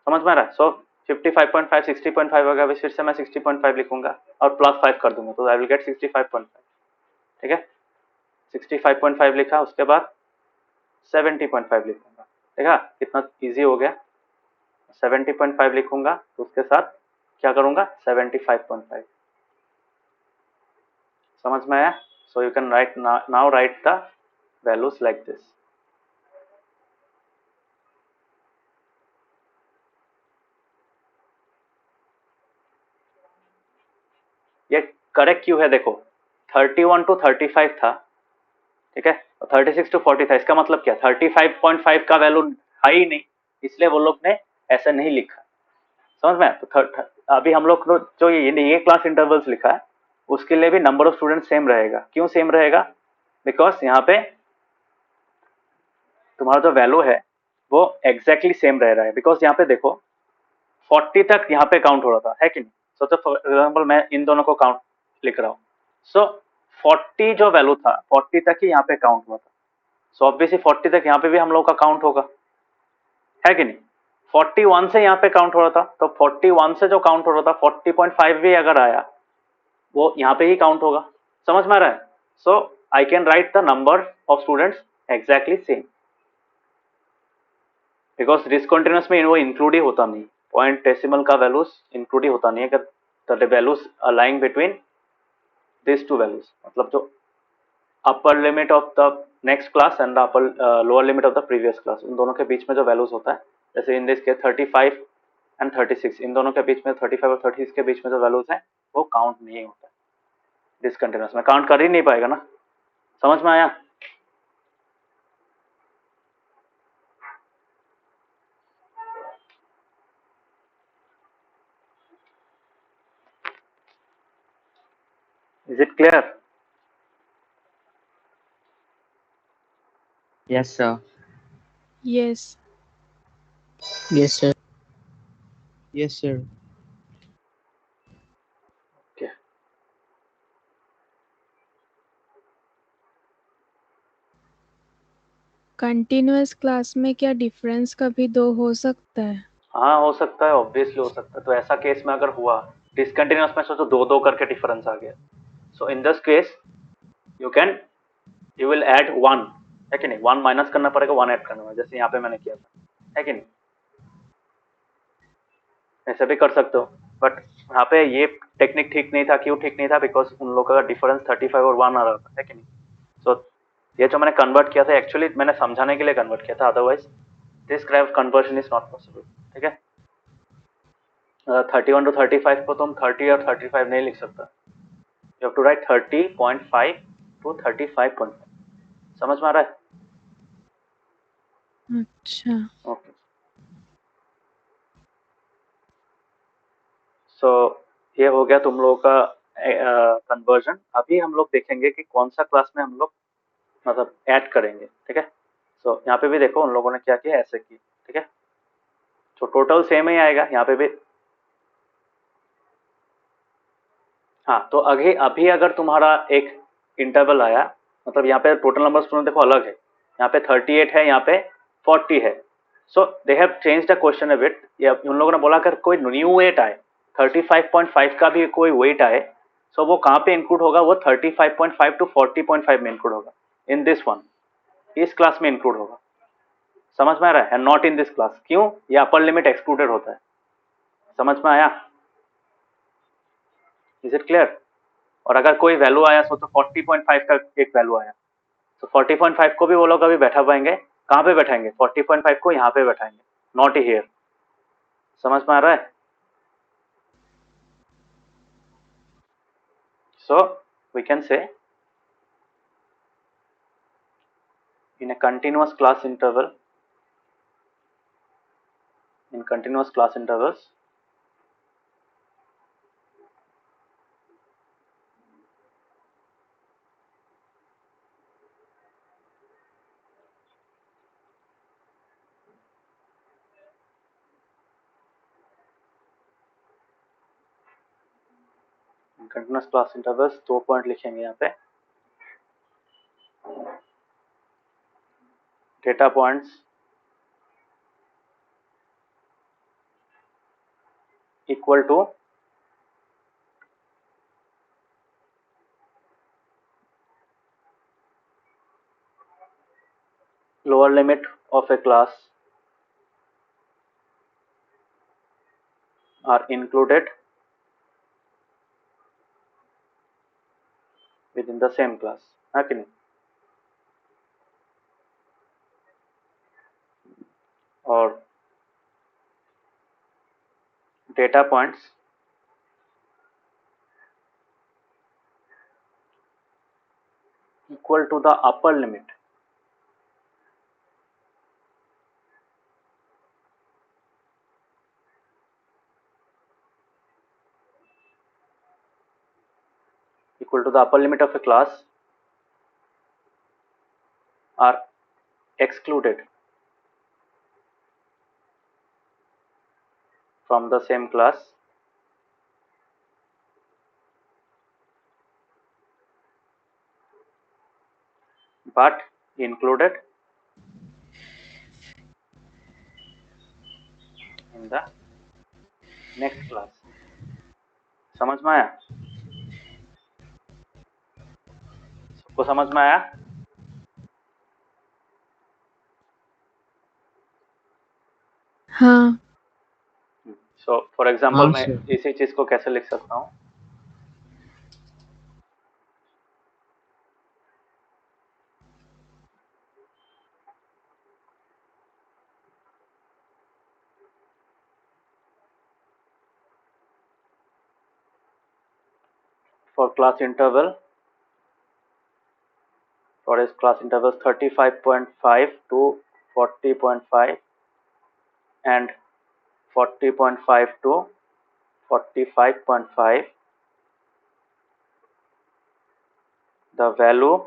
समझ में आ रहा है? सो 55.5 60.5 होगा, फिर से मैं 60.5 लिखूंगा और प्लस 5 कर दूंगा तो आई विल गेट 65.5। ठीक है, 65.5 लिखा, उसके बाद 70.5 लिखूंगा। देखा कितना इजी हो गया? 70.5 लिखूंगा तो उसके साथ क्या करूंगा 75.5। समझ में आया? So you can write now right the values like this. ये करेक्ट क्यों है? देखो 31 to 35 था, ठीक है, और 36 to 40 था। इसका मतलब क्या 35.5 का वैल्यू है ही नहीं, इसलिए वो लोग ने ऐसा नहीं लिखा। समझ में? तो अभी हम लोग जो ये क्लास इंटरवल्स लिखा है उसके लिए भी नंबर ऑफ स्टूडेंट सेम रहेगा। क्यों सेम रहेगा? बिकॉज यहाँ पे तुम्हारा जो वैल्यू है वो एग्जैक्टली सेम रह रहा है। बिकॉज यहाँ पे देखो 40 तक यहाँ पे काउंट हो रहा था, है कि नहीं? सो फॉर एग्जाम्पल मैं इन दोनों को काउंट लिख रहा हूँ। सो 40 जो वैल्यू था 40 तक ही यहाँ पे काउंट हुआ था, सो ऑब्वियसली 40 तक यहाँ पे भी हम लोग का काउंट होगा, है कि नहीं? 41 से यहाँ पे काउंट हो रहा था, तो 41 से जो काउंट हो रहा था 40.5 भी अगर आया वो यहाँ पे ही काउंट होगा। समझ में आ रहा है? So I can write the number of students exactly same, because discontinuous में वो इंक्लूड ही होता नहीं, पॉइंट डेसिमल का वैल्यूज इंक्लूड ही होता नहीं है अगर the values lying between this two values, मतलब जो upper limit of the next class and the upper lower limit of the previous class, उन दोनों के बीच में जो वैल्यूज होता है, जैसे इन दिस के 35 एंड 36, इन दोनों के बीच में 35 और 36 के बीच में जो वैल्यूज है वो काउंट नहीं होता है। डिसकंटिन्यूअस में काउंट कर ही नहीं पाएगा ना। समझ में आया? Is it clear? Yes, sir. Yes. Yes, sir. Yes, sir. Okay. Continuous class में क्या डिफरेंस कभी 2 हो सकता है? हाँ हो सकता है, ऑब्वियसली हो सकता है। तो ऐसा केस में अगर हुआ डिसकंटिन्यूअस में, सोचो 2-2 करके डिफरेंस आ गया, so in this case you will add 1, है कि नहीं? 1 माइनस करना पड़ेगा, 1 ऐड करना पड़ेगा, जैसे यहाँ पे मैंने किया था, है कि नहीं? ऐसे भी कर सकते हो, बट यहाँ पे ये टेक्निक ठीक नहीं था। क्यों ठीक नहीं था? बिकॉज उन लोगों का डिफरेंस 35 और 1 आ रहा था, है कि नहीं? सो ये जो मैंने कन्वर्ट किया था एक्चुअली मैंने समझाने के लिए कन्वर्ट किया था, otherwise this kind of conversion is not possible. ठीक है, 31 to 35 को तुम 30 और 35 नहीं लिख सकता, you have to write 30.5 to 35.5। समझ में आ रहा है? अच्छा। ओके, सो ये हो गया तुम लोगों का कन्वर्जन। अभी हम लोग देखेंगे कि कौन सा क्लास में हम लोग मतलब ऐड करेंगे। ठीक है, सो यहाँ पे भी देखो उन लोगों ने क्या किया, ऐसे की। ठीक है, तो टोटल सेम ही आएगा यहाँ पे भी। हाँ, तो अभी अगर तुम्हारा एक इंटरवल आया, मतलब यहाँ पे टोटल नंबर स्टूडेंट देखो अलग है, यहाँ पे 38 है, यहाँ पे 40 है। So they have change the question a bit. उन लोगों ने बोला अगर कोई न्यू वेट आए 35.5 का भी कोई वेट आए सो वो कहाँ पे इंक्लूड होगा, वो 35.5 to 40.5 में इंक्लूड होगा, इन दिस वन, इस क्लास में इंक्लूड होगा। समझ में आ रहा है? And not in this class. क्यों? ये अपर लिमिट एक्सक्लूडेड होता है। समझ में आया? Is it clear? और अगर कोई वैल्यू आया तो 40.5 का एक वैल्यू आया, तो 40.5 को भी वो लोग अभी बैठा पाएंगे। कहाँ पे बैठाएंगे? 40.5 को यहाँ पे बैठाएंगे, नॉट हियर। समझ में आ रहा है? So we can say in a continuous class interval, in continuous class intervals, in continuous class intervals 2 point लिखेंगे यहाँ पे, data points equal to lower limit of a class are included within the same class, है कि नहीं? और data points equal to the upper limit of a class are excluded from the same class but included in the next class। समझ में आया? सबको समझ में आया? हाँ। सो फॉर एग्जाम्पल हाँ, मैं sir. इसी चीज को कैसे लिख सकता हूँ? For class interval, for its class intervals 35.5 to 40.5 and 40.5 to 45.5, the value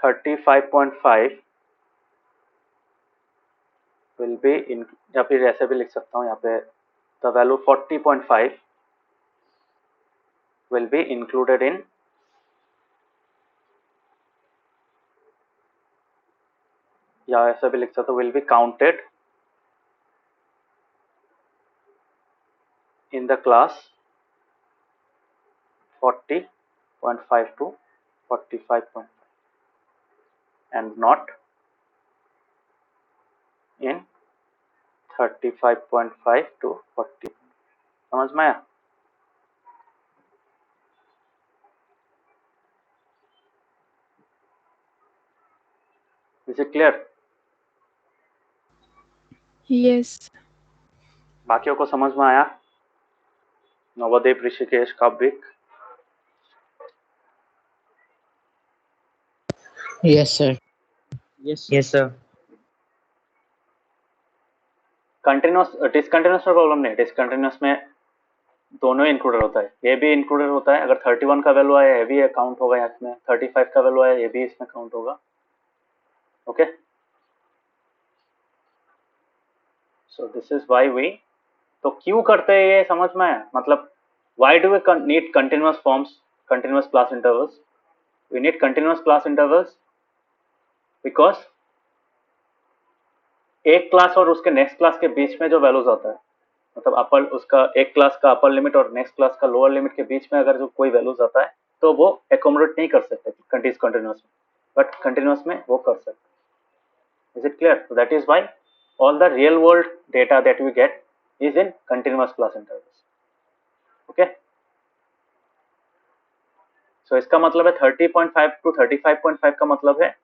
35.5 will be in, या फिर ऐसे भी लिख सकता हूँ यहाँ पे, the value 40.5 will be included in या ऐसा भी लिख सकता हूँ will be counted in the class 40.5 to 45.5 and not in 35.5 to 40। समझ में आया? Is it clear? Yes. बाकियों को समझ में आया? Navodaya, Rishikesh, Kavyik? Yes, sir. Yes, sir. Continuous discontinuous में प्रॉब्लम नहीं, डिसकंटिन्यूस में दोनों इंक्लूडेड होता है, ये भी इंक्लूडेड होता है। अगर 31 का वैल्यू आया ये भी काउंट होगा इसमें, 35 का वैल्यू आया ये भी इसमें काउंट होगा। Okay, so this is why we, तो क्यों करते हैं ये समझ में आया? मतलब why do we need continuous forms, continuous class intervals? We need continuous class intervals because एक क्लास और उसके नेक्स्ट क्लास के बीच में जो वैल्यूज होता है मतलब अपर उसका एक क्लास का अपर लिमिट और नेक्स्ट क्लास का लोअर लिमिट के बीच में अगर जो कोई वैल्यूज आता है तो वो एकोमोडेट नहीं कर सकते डिसकंटिन्यूअस में, बट कंटिन्यूअस में वो कर सकते। Is it clear? So that is why all the real world data that we get is in continuous class intervals. Okay? So इसका मतलब है 30.5 to 35.5 का मतलब है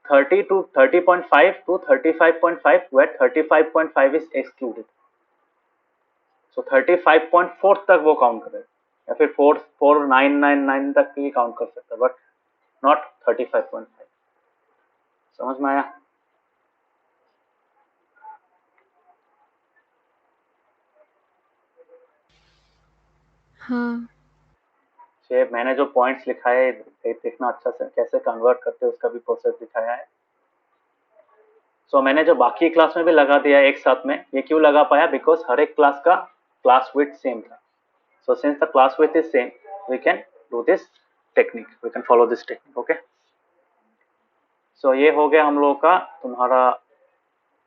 30 to 30.5 to 35.5 where 35.5 is excluded. So 35.4 तक वो काउंट करे या फिर 4999 तक भी काउंट कर सकता है, बट नॉट 35.5। समझ में आया? हाँ। मैंने जो पॉइंट्स लिखा है देखना अच्छा से कैसे कन्वर्ट करते हैं उसका भी प्रोसेस दिखाया है। सो मैंने जो बाकी क्लास में भी लगा दिया एक साथ में, ये क्यों लगा पाया? बिकॉज हर एक क्लास का क्लास विथ सेम था। So since the class width is same we can do this technique, we can follow this technique. Okay, so ये हो गया हम लोगों का तुम्हारा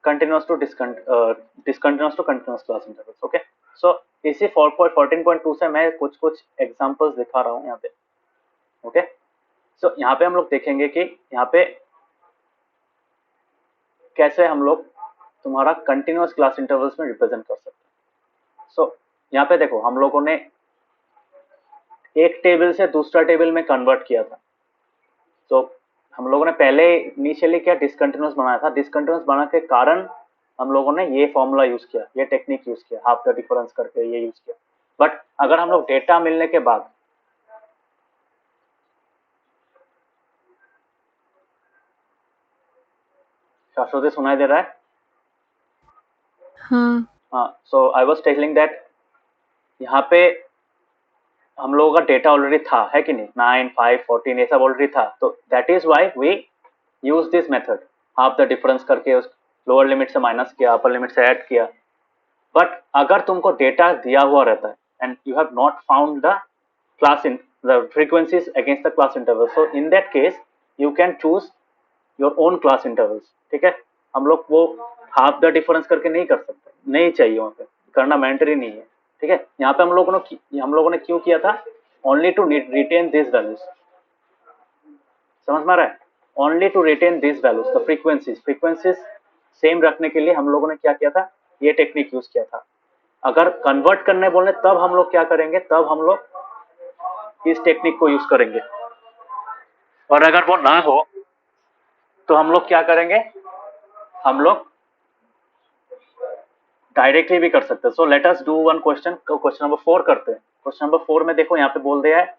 continuous to discontinuous to continuous class intervals. Okay, so इसी 14.2 से मैं कुछ कुछ एग्जांपल्स दिखा रहा हूँ यहाँ पे। ओके, सो यहाँ पे हम लोग देखेंगे कि यहाँ पे कैसे हम लोग तुम्हारा कंटिन्यूअस क्लास इंटरवल्स में रिप्रेजेंट कर सकते हैं। सो यहाँ पे देखो हम लोगों ने एक टेबल से दूसरा टेबल में कन्वर्ट किया था। तो हम लोगों ने पहले इनिशियली क्या डिसकंटिन्यूअस बनाया था, डिसकंटिन्यूअस बनाने के कारण हम लोगों ने ये फॉर्मूला यूज किया, ये टेक्निक यूज किया, हाफ द डिफरेंस करके ये यूज किया। बट अगर हम लोग डेटा मिलने के बाद शाश्वती सुनाई दे रहा है? हाँ। सो आई वाज टेलिंग दैट यहाँ पे हम लोगों का डेटा ऑलरेडी था, है कि नहीं? 9, 5, 14 ये सब ऑलरेडी था। तो that is why we use this method, half the difference करके उस लोअर लिमिट से माइनस किया, अपर लिमिट से ऐड किया। बट अगर तुमको डेटा दिया हुआ रहता है and you have not found the class in the frequencies against the class interval, so in that case you can choose your own class intervals. ठीक है, हम लोग वो हाफ द डिफरेंस करके नहीं कर सकते, नहीं चाहिए, वहां पे करना मैंडेटरी नहीं है। ठीक है, यहाँ पे हम लोगों ने क्यों किया था? Only to retain this values. समझ में आ रहा है? Only to retain this values, the frequencies same रखने के लिए हम लोगों ने क्या किया था? ये टेक्निक यूज किया था। अगर कन्वर्ट करने बोले तब हम लोग क्या करेंगे? तब हम लोग इस टेक्निक को यूज करेंगे। और अगर वो ना हो तो हम लोग क्या करेंगे? हम लोग डायरेक्टली भी कर सकते हैं। सो let us do one question, question number 4 करते हैं। क्वेश्चन नंबर 4 में देखो यहाँ पे बोल दिया है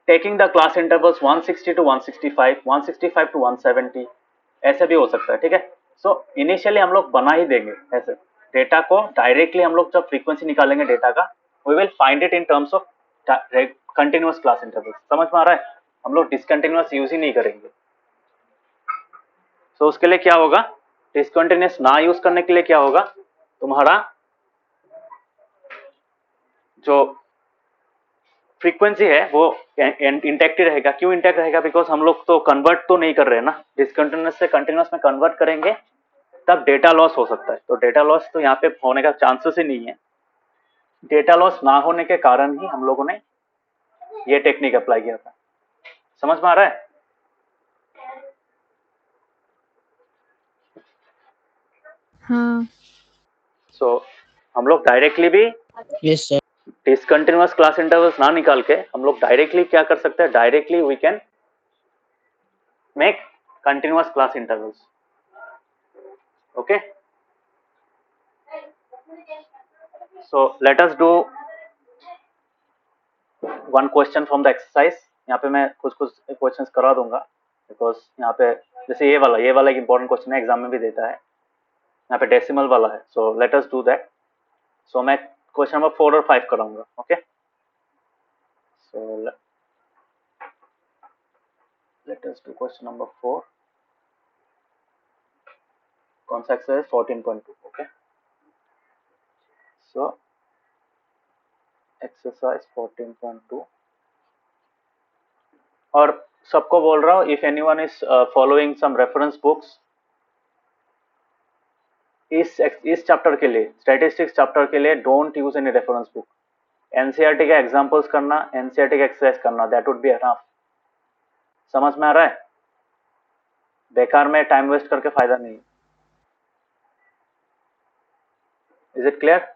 taking the class intervals 160 to 165, 165 to 170, ऐसे भी हो सकता है। ठीक है, सो इनिशियली हम लोग बना ही देंगे ऐसे डेटा को डायरेक्टली। हम लोग जब फ्रीक्वेंसी निकालेंगे डेटा का, we will find it in terms of continuous class intervals. समझ में आ रहा है? हम लोग डिसकंटिन्यूअस यूज ही नहीं करेंगे। सो उसके लिए क्या होगा? डिसकंटिन्यूअस ना यूज करने के लिए क्या होगा? तुम्हारा जो फ्रीक्वेंसी है वो इंटैक्ट ही रहेगा। क्यों इंटैक्ट रहेगा? बिकॉज हम लोग तो कन्वर्ट तो नहीं कर रहे हैं ना, डिसकंटिन्यूअस से कंटिन्यूअस में कन्वर्ट करेंगे तब डेटा लॉस हो सकता है। तो डेटा लॉस तो यहाँ पे होने का चांसेस ही नहीं है। डेटा लॉस ना होने के कारण ही हम लोगों ने ये टेक्निक अप्लाई किया था। समझ में आ रहा है? हाँ। सो हम लोग डायरेक्टली भी Yes, sir. Discontinuous class intervals ना निकाल के हम लोग डायरेक्टली क्या कर सकते हैं? Directly we can make continuous class intervals. Okay, so let us do one question from the exercise. यहाँ पे मैं कुछ कुछ क्वेश्चंस करा दूंगा बिकॉज यहाँ पे जैसे ये वाला एक इंपॉर्टेंट क्वेश्चन है, एग्जाम में भी देता है। यहाँ पे डेसिमल वाला है, so let us do that. So मैं क्वेश्चन नंबर 4 और 5 कराऊंगा। Okay, so let us do question number 4। कौन सा एक्सरसाइज? 14.2। ओके, सो एक्सरसाइज 14.2 और सबको बोल रहा हूँ if anyone is following some reference books, इस चैप्टर के लिए, स्टैटिस्टिक्स चैप्टर के लिए don't use any reference book. NCERT के एग्जांपल्स करना, एनसीईआरटी का एक्सरसाइज करना, दैट वुड बी एनफ। समझ में आ रहा है? बेकार में टाइम वेस्ट करके फायदा नहीं। Is it clear?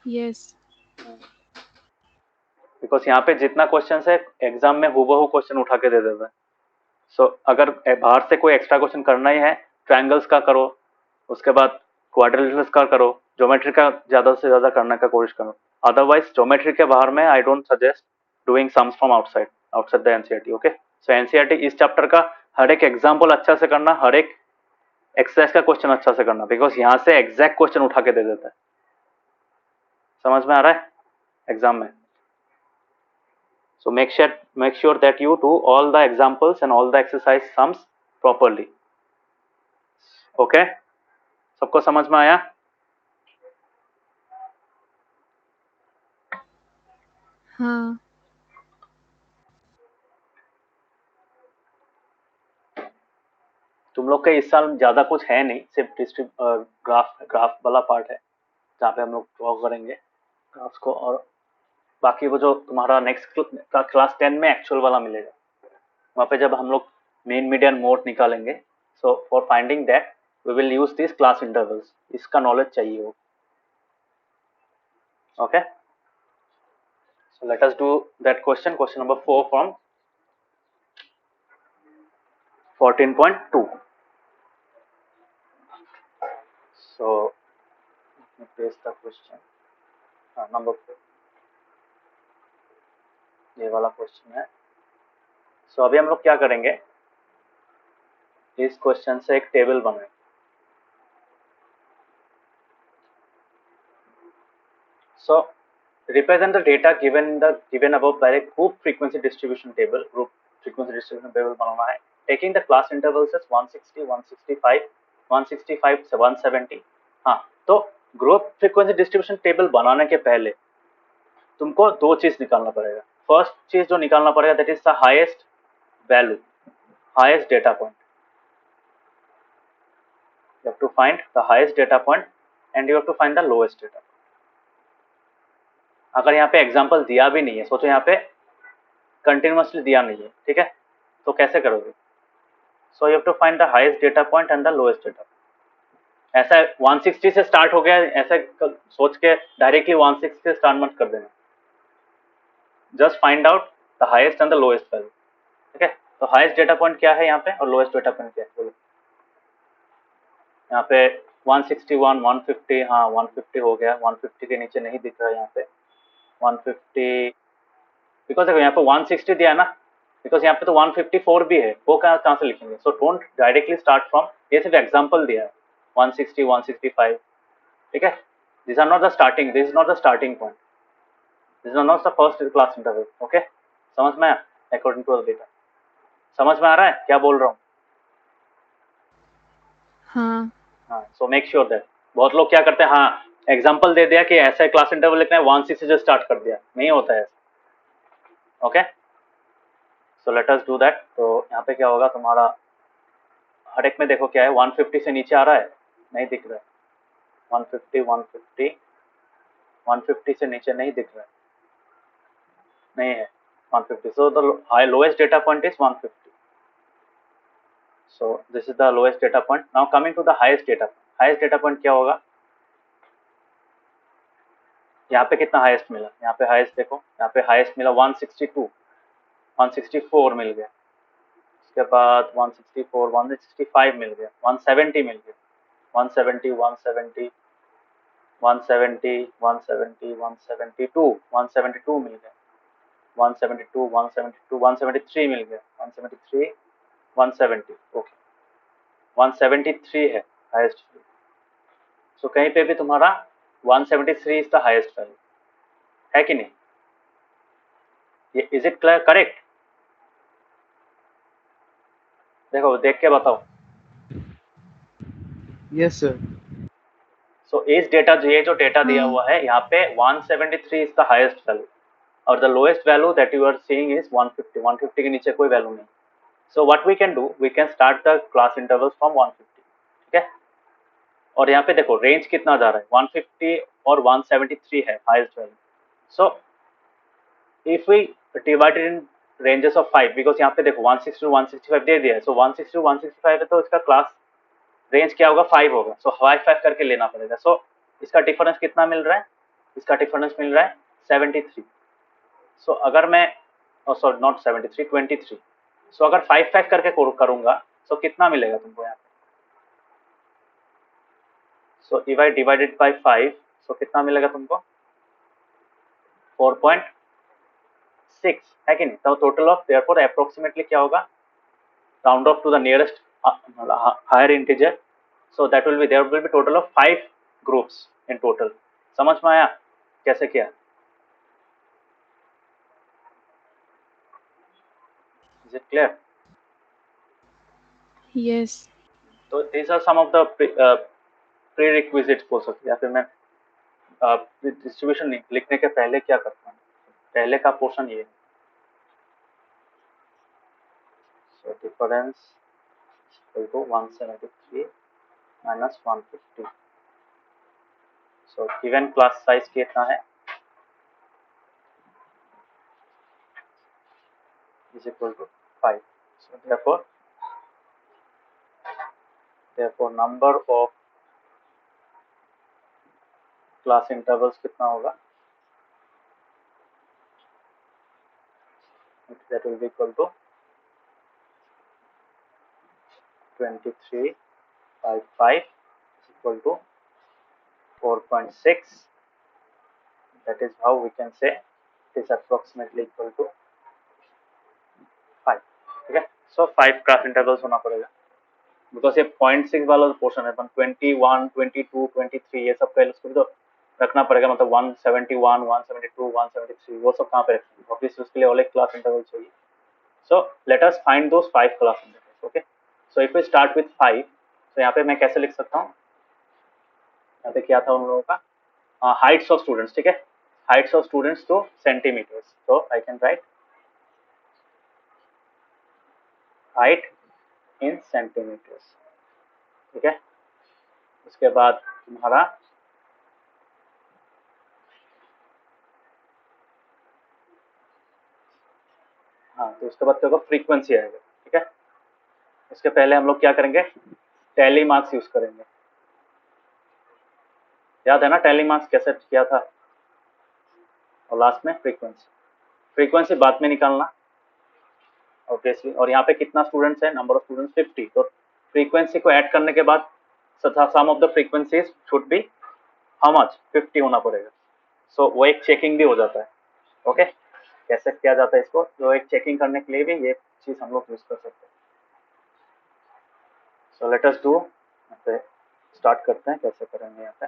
Yes. Because यहाँ पे जितना क्वेश्चन है एग्जाम में हूबहू क्वेश्चन उठा के दे देता है। सो अगर बाहर से कोई एक्स्ट्रा क्वेश्चन करना ही है, ट्रायंगल्स का करो, उसके बाद क्वाड्रिलेटरल्स का करो, ज्योमेट्री का ज्यादा से ज्यादा करने का कोशिश करो। अदरवाइज ज्योमेट्री के बाहर में I don't suggest doing sums from outside the NCERT. Okay, so NCERT इस चैप्टर का हर एक एग्जाम्पल अच्छा से करना, हर एक एक्सरसाइज का क्वेश्चन अच्छा से करना, बिकॉज यहाँ से एग्जैक्ट क्वेश्चन उठा के दे देता है। समझ में आ रहा है एग्जाम में? So make sure that you do all the examples and all the exercise sums properly. Okay? सबको समझ में आया? हाँ। तुम लोग के इस साल ज्यादा कुछ है नहीं, सिर्फ ग्राफ वाला पार्ट है जहाँ पे हम लोग ड्रॉ करेंगे ग्राफ्स को, और बाकी वो जो तुम्हारा नेक्स्ट क्लास 10 में एक्चुअल वाला मिलेगा, वहाँ पे जब हम लोग मेन मीडियन मोड निकालेंगे, so for finding that we will use this class intervals. इसका नॉलेज चाहिए हो। Okay, so let us do that question number 4 from 14.2. So let me paste the question. Number 4, ये वाला क्वेश्चन है। सो अभी हम लोग क्या करेंगे, इस क्वेश्चन से एक टेबल बनाएंगे। So represent the data given above by a group frequency distribution table. Group frequency distribution table बनाना है, taking the class intervals as 160, 165, 165 से 170। हाँ, तो ग्रुप फ्रीक्वेंसी डिस्ट्रीब्यूशन टेबल बनाने के पहले तुमको दो चीज निकालना पड़ेगा। फर्स्ट चीज जो निकालना पड़ेगा that is the highest value, highest data point. You have to find the highest data point and you have to find the lowest data. अगर यहाँ पे एग्जाम्पल दिया भी नहीं है, सोचो यहाँ पे कंटिन्यूअसली दिया नहीं है, ठीक है, तो कैसे करोगे? So you have to find the highest data point and the lowest data. ऐसा 160 से स्टार्ट हो गया ऐसा सोच के डायरेक्टली 160 से स्टार्ट मत कर देना। Just find out the highest and the lowest value. ठीक है, तो हाईएस्ट डेटा पॉइंट क्या है यहाँ पे और लोएस्ट डेटा पॉइंट क्या है बोलो। यहाँ पे 161, 150, हाँ 150 हो गया, 150 के नीचे नहीं दिख रहा है यहाँ पे 150, बिकॉज देखो यहाँ पे 160 दिया है ना, बिकॉज यहाँ पे तो 154 भी है, वो कहाँ से लिखेंगे? So don't directly start from, ये सिर्फ एग्जाम्पल दिया है 160, 165, ठीक है, this are not the starting, this is not the starting point, this is not the first class interval. Okay, समझ में आया? अकॉर्डिंग टू द डेटा समझ में आ रहा है क्या बोल रहा हूँ? हाँ। हाँ, सो मेक श्योर दैट। बहुत लोग क्या करते हैं, हाँ एग्जाम्पल दे दिया कि ऐसा क्लास इंटरवल लिखना है, 160 से स्टार्ट कर दिया, नहीं होता है ऐसा। Okay, so let us do that. तो यहाँ पे क्या होगा तुम्हारा, हर एक में देखो क्या है, 150 से नीचे आ रहा है, नहीं दिख रहा है, 150, 150, 150 से नीचे नहीं दिख रहा है, नहीं है 150, so the lowest data point is 150, so this is the lowest data point. Now coming to the highest data point क्या होगा, यहाँ पे कितना हाईएस्ट मिला, यहाँ पे हाईएस्ट देखो, यहाँ पे हाईएस्ट मिला 162, 164 मिल गया, उसके बाद 164, 165 मिल गया, 170 मिल गया, 170, 170, 170, 170, 172, 172 मिल गया, 172, 172, 173 मिल गया, 173, 170, ओके 173 है हाईएस्ट वैल्यू। सो कहीं पे भी तुम्हारा 173 इज द हाईएस्ट वैल्यू, है कि नहीं? ये इज इट क्लियर, करेक्ट? देखो देख के बताओ। Yes sir. सो इस डेटा, ये जो डेटा दिया हाँ। हुआ है यहाँ पे 173 इज द हाईएस्ट वैल्यू और the lowest value that you are seeing is 150, 150 के नीचे कोई वैल्यू नहीं। So what we can do, we can start the class intervals from 150, ठीक है। और यहाँ पे देखो रेंज कितना जा रहा है, 150 और 173 है highest value. So if we divide in ranges of 5, because यहाँ पे देखो 160 to 165 दे दिया है, सो 160 to 165 है तो इसका क्लास रेंज क्या होगा, 5 होगा। सो 5 करके लेना पड़ेगा। सो इसका डिफरेंस कितना मिल रहा है, इसका डिफरेंस मिल रहा है 73। सो अगर मैं सॉरी नॉट 73, 23। सो अगर 5 करके करूंगा सो कितना मिलेगा तुमको यहाँ पे, so if I divided by 5 सो कितना मिलेगा तुमको, 4.6 है कि नहीं। तो टोटल ऑफ देयरफॉर अप्रोक्सीमेटली क्या होगा, round off to the nearest higher integer, so that will be there will be total of 5 groups in total. समझ में आया कैसे किया, इज इट क्लियर? Yes. तो these are some of the prerequisites बोल सकते हैं, या फिर मैं डिस्ट्रीब्यूशन लिखने के पहले क्या करता हूँ, पहले का पोर्शन ये, so difference equal to 173 minus 150। So given class size कितना है, is equal to 5। So therefore number of class intervals कितना होगा, that will be equal to 23 by 5 is equal to 4.6. That is how we can say it is approximately equal to 5। ठीक है। सो 5 class intervals होना पड़ेगा, because ये 0.6 वाला portion है, 21, 22, 23 ये सब पहले उसको भी तो रखना पड़ेगा, मतलब 171, 172, 173 वो सब कहाँ पे रखेंगे, ऑब्वियसली उसके लिए अलग क्लास इंटरवल चाहिए। So let us find those 5 class intervals. Okay, so if we start with 5, तो यहाँ पे मैं कैसे लिख सकता हूँ, यहाँ पे क्या था उन लोगों का, हाइट्स ऑफ स्टूडेंट्स। ठीक है, heights of students to centimeters, so I can write height in centimeters। ठीक है, उसके बाद तुम्हारा हाँ, तो उसके बाद क्या होगा, फ्रीक्वेंसी आएगा। ठीक है, उसके पहले हम लोग क्या करेंगे, टैली मार्क्स यूज करेंगे। याद है ना टैली मार्क्स कैसे किया था, और लास्ट में फ्रीक्वेंसी बाद में निकालना ऑब्वियसली। और यहाँ पे कितना स्टूडेंट्स है, नंबर ऑफ स्टूडेंट्स 50, तो फ्रीक्वेंसी को ऐड करने के बाद sum of the frequencies should be how much, 50 होना पड़ेगा। सो वो एक चेकिंग भी हो जाता है। ओके, कैसे किया जाता है इसको, तो एक चेकिंग करने के लिए भी ये चीज हम लोग यूज कर सकते हैं। सो लेट अस डू, स्टार्ट करते हैं कैसे करेंगे यहाँ पे।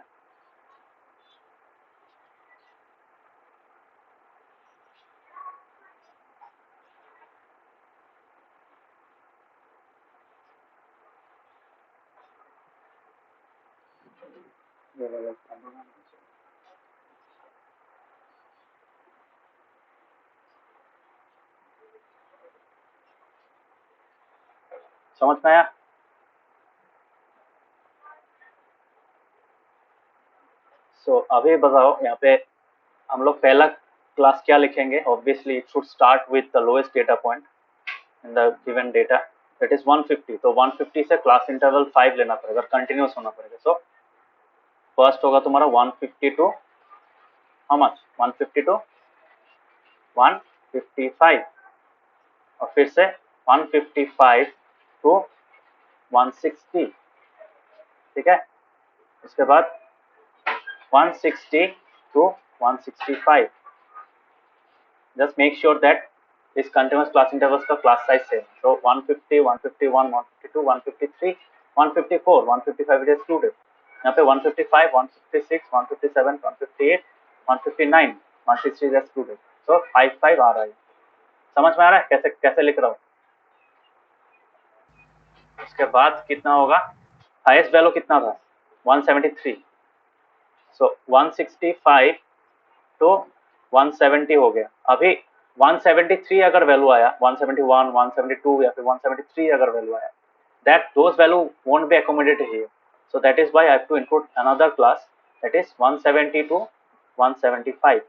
समझ में आया? सो अभी बताओ यहाँ पे हम लोग पहला क्लास क्या लिखेंगे, obviously it should start with the lowest data point in the given data, that is 150। तो 150 से क्लास इंटरवल 5 लेना पड़ेगा, कंटिन्यूस होना पड़ेगा। सो फर्स्ट होगा तुम्हारा 150 टू हाउ मच, 150 टू 155, और फिर से 155 टू 160। ठीक है, उसके बाद 160 to 165। Just make sure that इस कंटिन्यूस क्लास इंटरवल्स का क्लास साइज सेम। तो 150, 151, 152, 153, 154, 155 इट एक्सक्लूडेड। यहाँ पे 155, 156, 157, 158, 159, 160 इज एक्सक्लूडेड। सो 55 आ रहा है। समझ में आ रहा है कैसे कैसे लिख रहा हूँ? उसके बाद कितना होगा, हाईएस्ट वैल्यू कितना था, 173। सो 165 तो 170 हो गया। अभी 173 अगर वैल्यू आया, 171, 172 या फिर 173 अगर वैल्यू आया, that those value won't be accommodated here. So that is why I have to include another class, that is 170 to 175.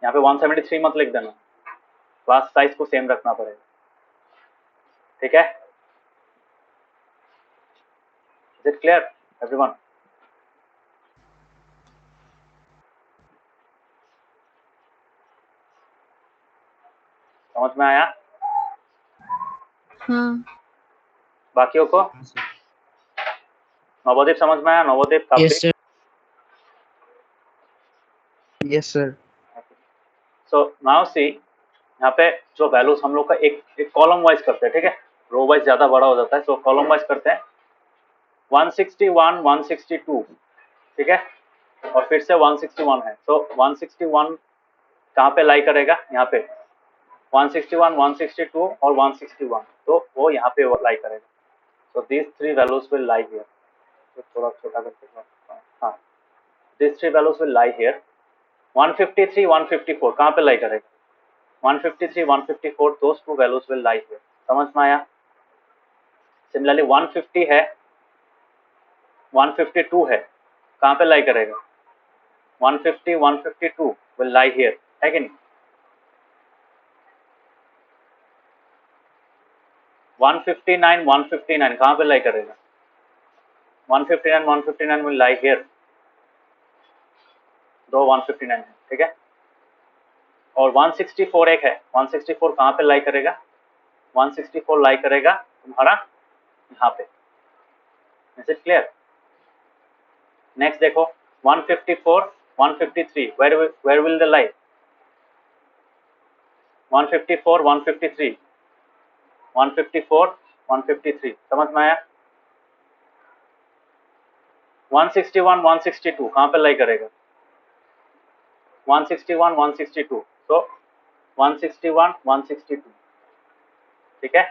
यहाँ पे 173 मत लिख देना, क्लास साइज को सेम रखना पड़ेगा, ठीक है? Is it clear everyone? समझ में आया? हाँ। बाकियों को? नवोदीप समझ में आया? नवोदीप काफी? Yes, sir. Yes, sir. So now see, यहाँ पे जो वैल्यूज हम लोग का एक कॉलम वाइज करते हैं, ठीक है? रो वाइज ज्यादा बड़ा हो जाता है, तो कॉलम वाइज करते हैं। 161, 162, ठीक है? और फिर से 161 है, तो 161 कहाँ पे लाई करेगा? यहाँ पे 161, 162 और 161, तो वो यहाँ पे लाई करेगा। So these three values will lie here. तो थोड़ा छोटा करके, हाँ, these three values will lie here. 153, 154 कहाँ पे लाई करेगा? 153, 154, those two values will lie here. समझ में आया? Similarly 150 है, 152 है, कहाँ पे लाई करेगा? 150, 152 will lie here, है कि नहीं? 159, 159 कहाँ पे लाई करेगा? 159, 159 will lie here, दो 159 है, ठीक है? और 164 एक है, 164 कहाँ पे लाई करेगा? 164 लाई करेगा तुम्हारा यहाँ पे। Is it clear? नेक्स्ट देखो 154, 153, where will they lie? 154, 153, 154, 153, समझ में आया? 161, 162 कहाँ पे लाई करेगा? 161, 162, तो 161, 162, ठीक है?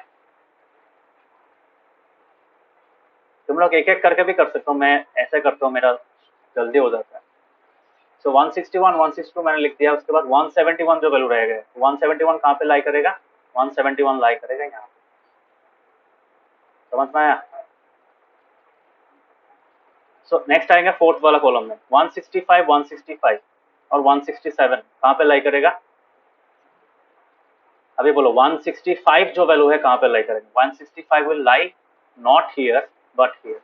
तुम लोग एक एक करके भी कर सकते हो, मैं ऐसे करता हूँ, मेरा जल्दी हो जाता है। सो 161, 162 मैंने लिख दिया, उसके बाद 171 जो वैल्यू रहेगा, 171 कहाँ पे लाई करेगा? 171 लाई करेगा यहाँ पे, समझ में आया? सो नेक्स्ट आएंगे फोर्थ वाला कॉलम में, 165, 165 और 167 कहाँ पे लाई करेगा? अभी बोलो 165 जो वैल्यू है कहाँ पे लाई करेगा? 165 will lie not here but here,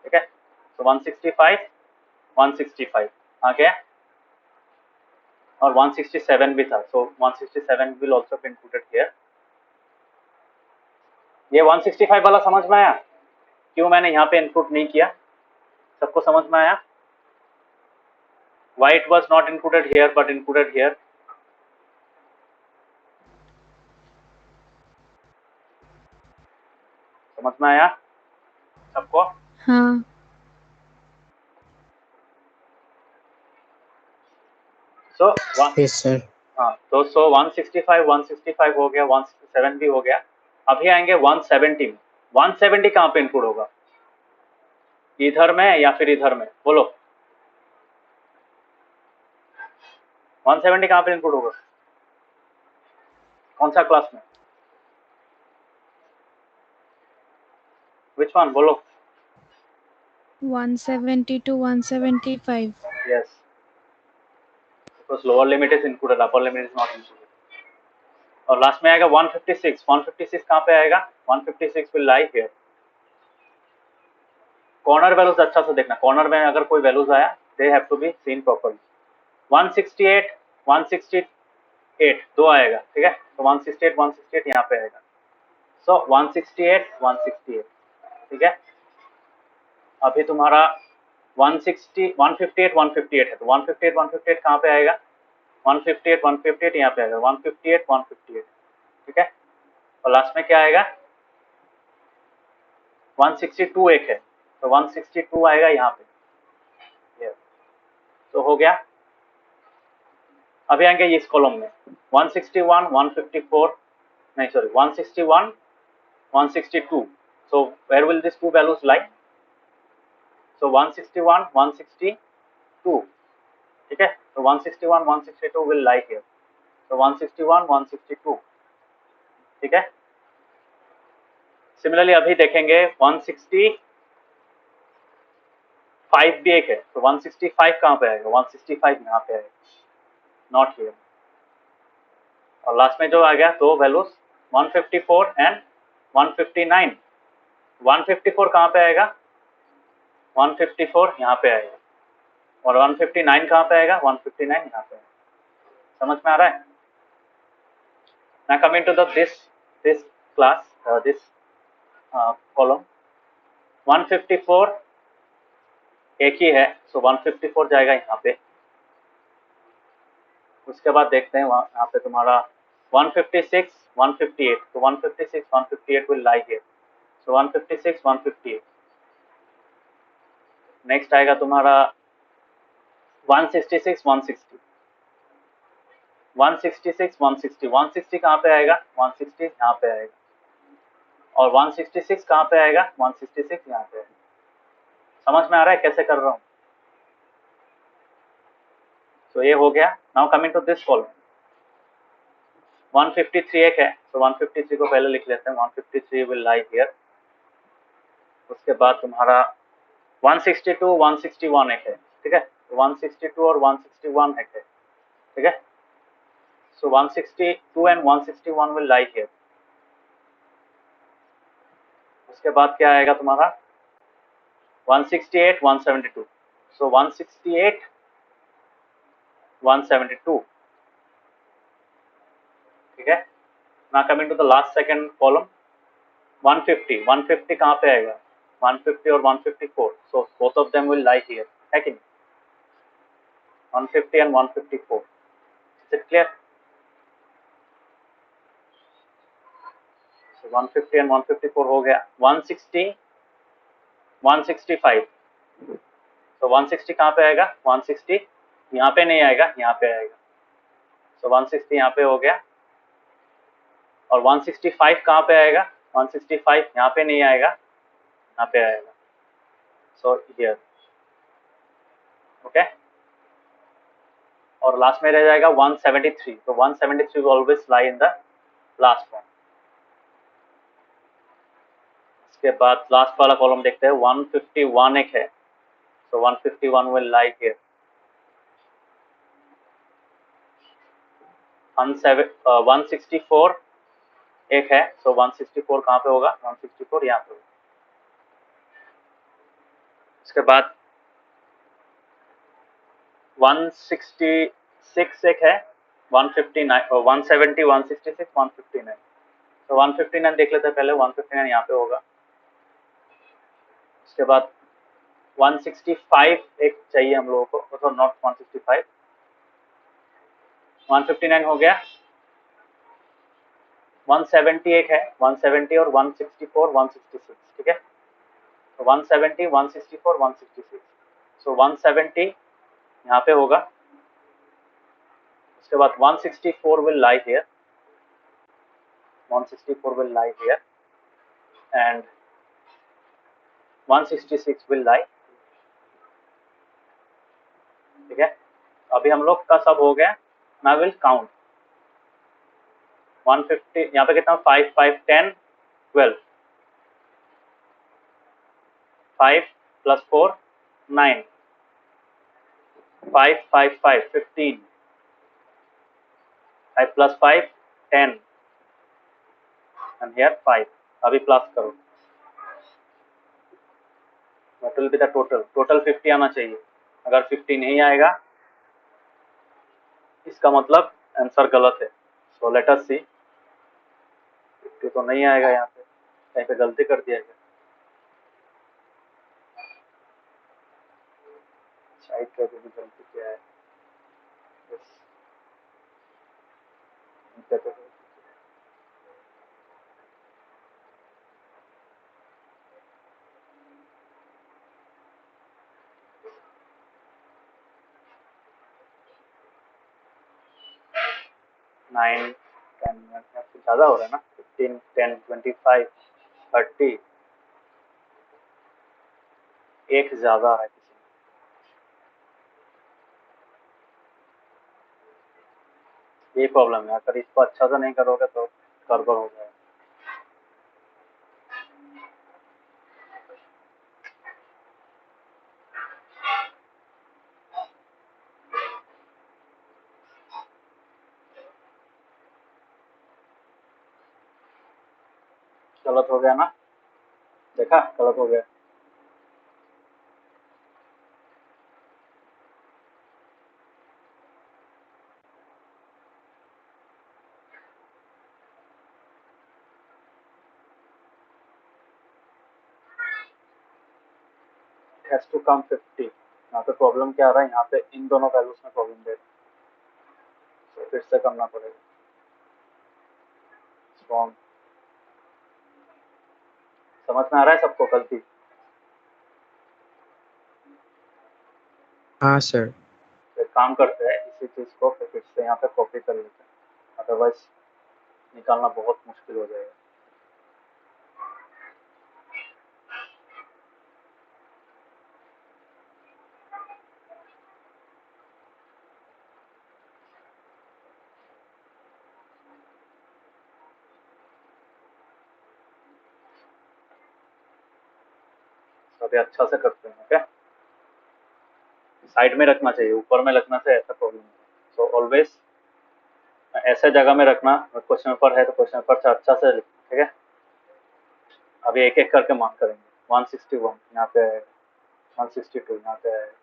ठीक है? सो 165, 165 आ गया, और 167 भी था, सो 167 will also be included here. ये 165 वाला समझ में आया? क्यों मैंने यहाँ पे इंक्लूड नहीं किया? सबको समझ में आया? Why it was not included here but included here? समझ में आया सबको? हाँ। So Yes, sir. हाँ, तो 165, 165 हो गया, 167 भी हो गया। अभी आएंगे 170 में। 170 कहाँ पे इंक्लूड होगा? इधर में या फिर इधर में? बोलो 170 कहाँ पे इंक्लूड होगा? कौन सा क्लास में? Which one? बोलो 170 to 175. yes, because lower limit is included, upper limit is not included. और लास्ट में आएगा 156। 156 कहाँ पे आएगा? 156 will lie here. Corner values अच्छा से देखना, कॉर्नर में अगर कोई वैल्यूज आया they have to be seen properly. 168, 168 दो आएगा, ठीक है? तो 168, 168 यहाँ पे आएगा। सो 168, 168, ठीक है? अभी तुम्हारा 160, 158, 158 है, तो 158, 158 कहाँ पे आएगा? 158, 158 यहाँ पे आएगा, 158, 158, ठीक है? और लास्ट में क्या आएगा? 162 एक है, तो 162 आएगा यहाँ पे, तो हो गया। अभी आएंगे इस कॉलम में 161, 154, नहीं sorry 161, 162, so where will these two values lie? So 161, 162, ठीक है? तो 161, 162 will lie here, so 161, 162, ठीक है? सिमिलरली अभी देखेंगे 160, 5 भी एक है, तो 165 कहाँ पे आएगा? 165 यहाँ पे आएगा, नॉट हियर। और लास्ट में जो आ गया दो वैल्यूज 154 एंड 159, 154 कहाँ पे आएगा? 154 यहाँ पे आएगा, और 159 कहाँ पे आएगा? 159 यहाँ पे आएगा। समझ में आ रहा है? Now coming to this class, this column, 154 एक ही है, so 154 जाएगा यहाँ पे। उसके बाद देखते हैं यहाँ पे तुम्हारा 156, 158, तो 156, 158 will lie here, so 156, 158। Next आएगा तुम्हारा 166, 160, 166, 160, 160 कहाँ पे आएगा? 160 यहाँ पे आएगा, और 166 कहाँ पे आएगा? 166 यहाँ पे आएगा। समझ में आ रहा है कैसे कर रहा हूँ? तो ये हो गया। Now coming to this column, 153 एक है, तो 153 को पहले लिख लेते हैं, 153 विल लाई हियर। उसके बाद तुम्हारा 162, 161 एक है, ठीक है, तो 162 और 161 एक है, ठीक है, सो 162 एंड 161 विल लाई हियर। उसके बाद क्या आएगा तुम्हारा 168, 172, सो 168, 172, ठीक है। Now coming to the last second column, 150, 150 कहाँ पे आएगा? 150 और 154, so both of them will lie here, है कि नहीं? 150 and 154, is it clear? So 150 and 154 हो गया। 160, 165, so 160 कहाँ पे आएगा? 160 यहाँ पे नहीं आएगा, यहाँ पे आएगा, so 160 यहाँ पे हो गया। और 165 कहाँ पे आएगा? 165 यहाँ पे नहीं आएगा, यहाँ पे आएगा, so here, okay। और लास्ट में रह जाएगा 173, तो 173 will always lie in the last one। इसके बाद लास्ट वाला कॉलम देखते हैं, 151 एक है, so 151 will lie here। 164 एक है, so 164 कहाँ पे होगा? 164 यहाँ पे होगा। इसके बाद 166 एक है, 159, 170, 166, 159, तो 159 देख लेते हैं पहले, 159 यहाँ पे होगा। उसके बाद 165 एक चाहिए हम लोगों को, तो नॉट 165, 159 हो गया। 170 एक है, 170 और 164, 166, ठीक है, तो 170, 164, 166, सो 170 यहाँ पे होगा। उसके बाद 164 will lie here, 164 will lie here and 166 will lie, ठीक है। अभी हम लोग का सब हो गया। Now we'll count 150, यहाँ पे कितना? 5, 5, 10, 12, 5 plus 4, 9, 5, 5, 5, 15, 5 plus 5, 10, and here 5। अभी प्लस करो, what will be the total? Total 50 आना चाहिए। अगर 50 नहीं आएगा इसका मतलब आंसर गलत है। सो लेट अस सी, 50 तो नहीं आएगा, यहाँ पे कहीं पे गलती कर दिया गया, शायद कहीं भी गलती किया है। नाइन 10 ज़्यादा हो रहा है ना, 15, 10, 25, 30, एक ज़्यादा है किसी में, ये प्रॉब्लम है। अगर इसको अच्छा से नहीं करोगे तो गड़बड़ हो जाएगा। गलत हो गया ना, देखा गलत हो गया। Has to come 50। यहाँ पे प्रॉब्लम क्या आ रहा है, यहाँ पे इन दोनों वैल्यूज में प्रॉब्लम दे रहा है, तो फिर से करना पड़ेगा। स्ट्रॉन्ग, समझ में आ रहा है सबको गलती? हाँ सर। तो एक काम करते हैं, इसी चीज को फिर से यहाँ पे कॉपी कर लेते हैं, अदरवाइज निकालना बहुत मुश्किल हो जाएगा। तो अभी अच्छा से करते हैं, क्या साइड में रखना चाहिए, ऊपर में रखना से ऐसा प्रॉब्लम है। सो ऑलवेज ऐसे जगह में रखना, क्वेश्चन पेपर है तो क्वेश्चन पेपर से अच्छा से लिखना, ठीक है। अभी एक एक करके मार्क करेंगे। 161 यहाँ पे आएगा, 162 यहाँ पे आएगा,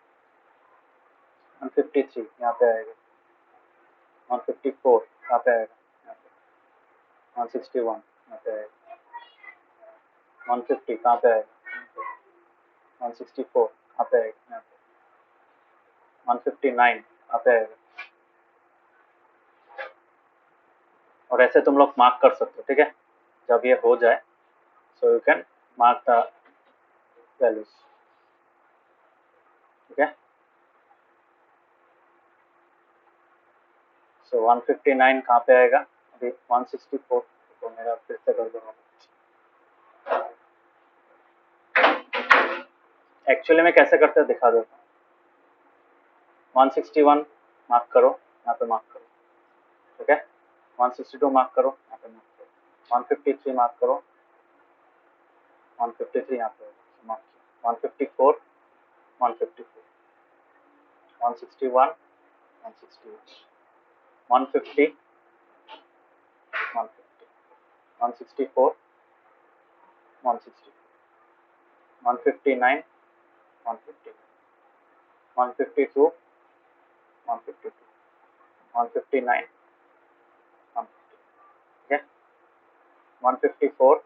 153 यहाँ पे आएगा, 154 यहाँ पे आएगा, यहाँ पे 161 यहाँ पे आएगा, 150 कहाँ पे आएगा, 164 कहाँ पे आएगा, यहाँ पे 159 यहाँ पे आएगा। और ऐसे तुम लोग मार्क कर सकते हो, ठीक है। जब ये हो जाए so you can mark the values, ठीक है। सो 159 कहाँ पे आएगा, अभी 164, तो मेरा फिर से कर दूंगा। एक्चुअली में कैसे करते हैं दिखा देता हूँ। 161 मार्क करो, यहाँ पे मार्क करो, ठीक है। 162 मार्क करो, यहाँ पे मार्क करो, 153 मार्क करो, 153 यहाँ पे मार्क करो, 154 154, 161 161, 150 150, 164 164, 159 159, 152 152, 159 150, ठीक है। 154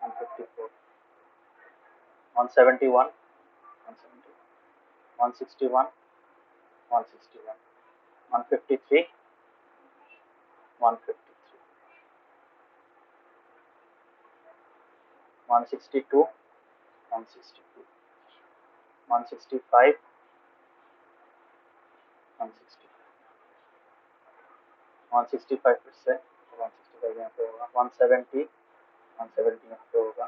154, 171 171, 161 161, 153 153, 162 162, 165 165, 165 फिर से 165 यहाँ पे होगा, 170 170 यहाँ पे होगा,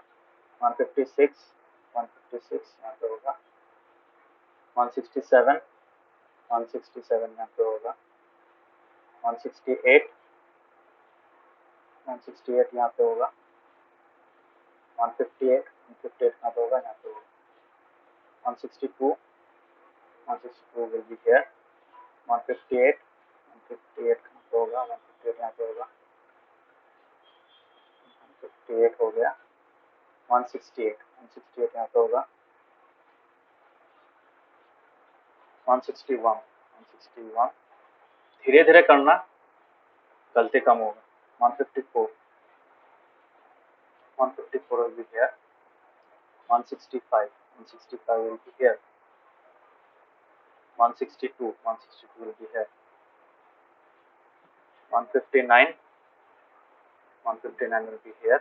156 156 यहाँ पे होगा, 167 167 यहाँ पे होगा, 168 168 यहाँ पे होगा, 158 158 यहाँ पे होगा, यहाँ पे होगा, 162 162 will be here, 158 158 यहाँ पे होगा, 158 यहाँ पे होगा, 158 हो गया, 168 168 यहाँ पे होगा, 161 161, धीरे धीरे करना, गलती कम होगा, 154 154 will be here, 165 165 will be here, 162 162 will be here, 159 159 will be here,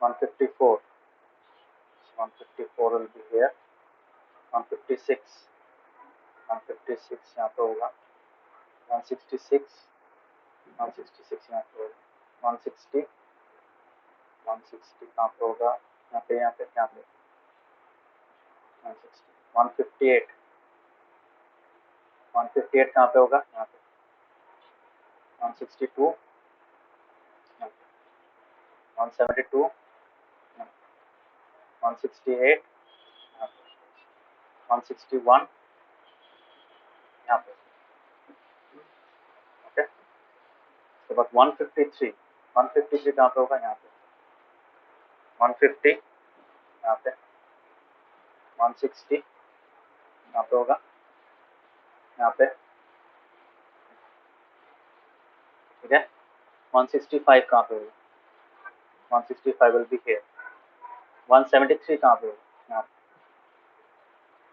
154 154 will be here, 156 156 यहाँ पे होगा, 166 166 यहाँ पे होगा, 160 160 कहाँ पे होगा, यहाँ पे 160, 158 158 कहाँ पे होगा, यहाँ पे 162 यहाँ पे, 172 168 यहाँ पे, 161 यहाँ पे, ओके। उसके बाद 153 153 कहाँ पे होगा? यहाँ पे 150, यहाँ पे 160 यहाँ पे होगा, यहाँ पे, ठीक है। 165 कहाँ पे होगा? 165 विल बी हियर। 173 कहाँ पे होगा? यहाँ पे।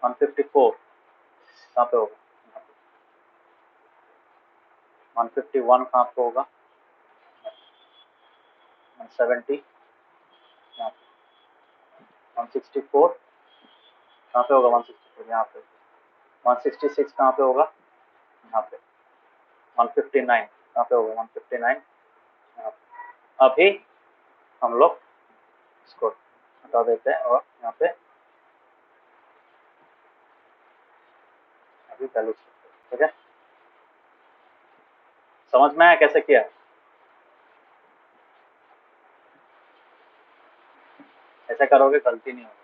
154 कहाँ पे होगा? यहाँ पे। 151 कहाँ पे होगा? 170 यहाँ पे। 164 कहाँ पे होगा? 164 यहाँ पे। 166 कहाँ पे होगा? यहाँ पे। 159 कहाँ पे होगा? 159 यहाँ पे। अभी हम लोग इसको हटा देते हैं और यहाँ पे अभी वैल्यू, ठीक है। समझ में आया कैसे किया? ऐसे करोगे गलती नहीं होगी।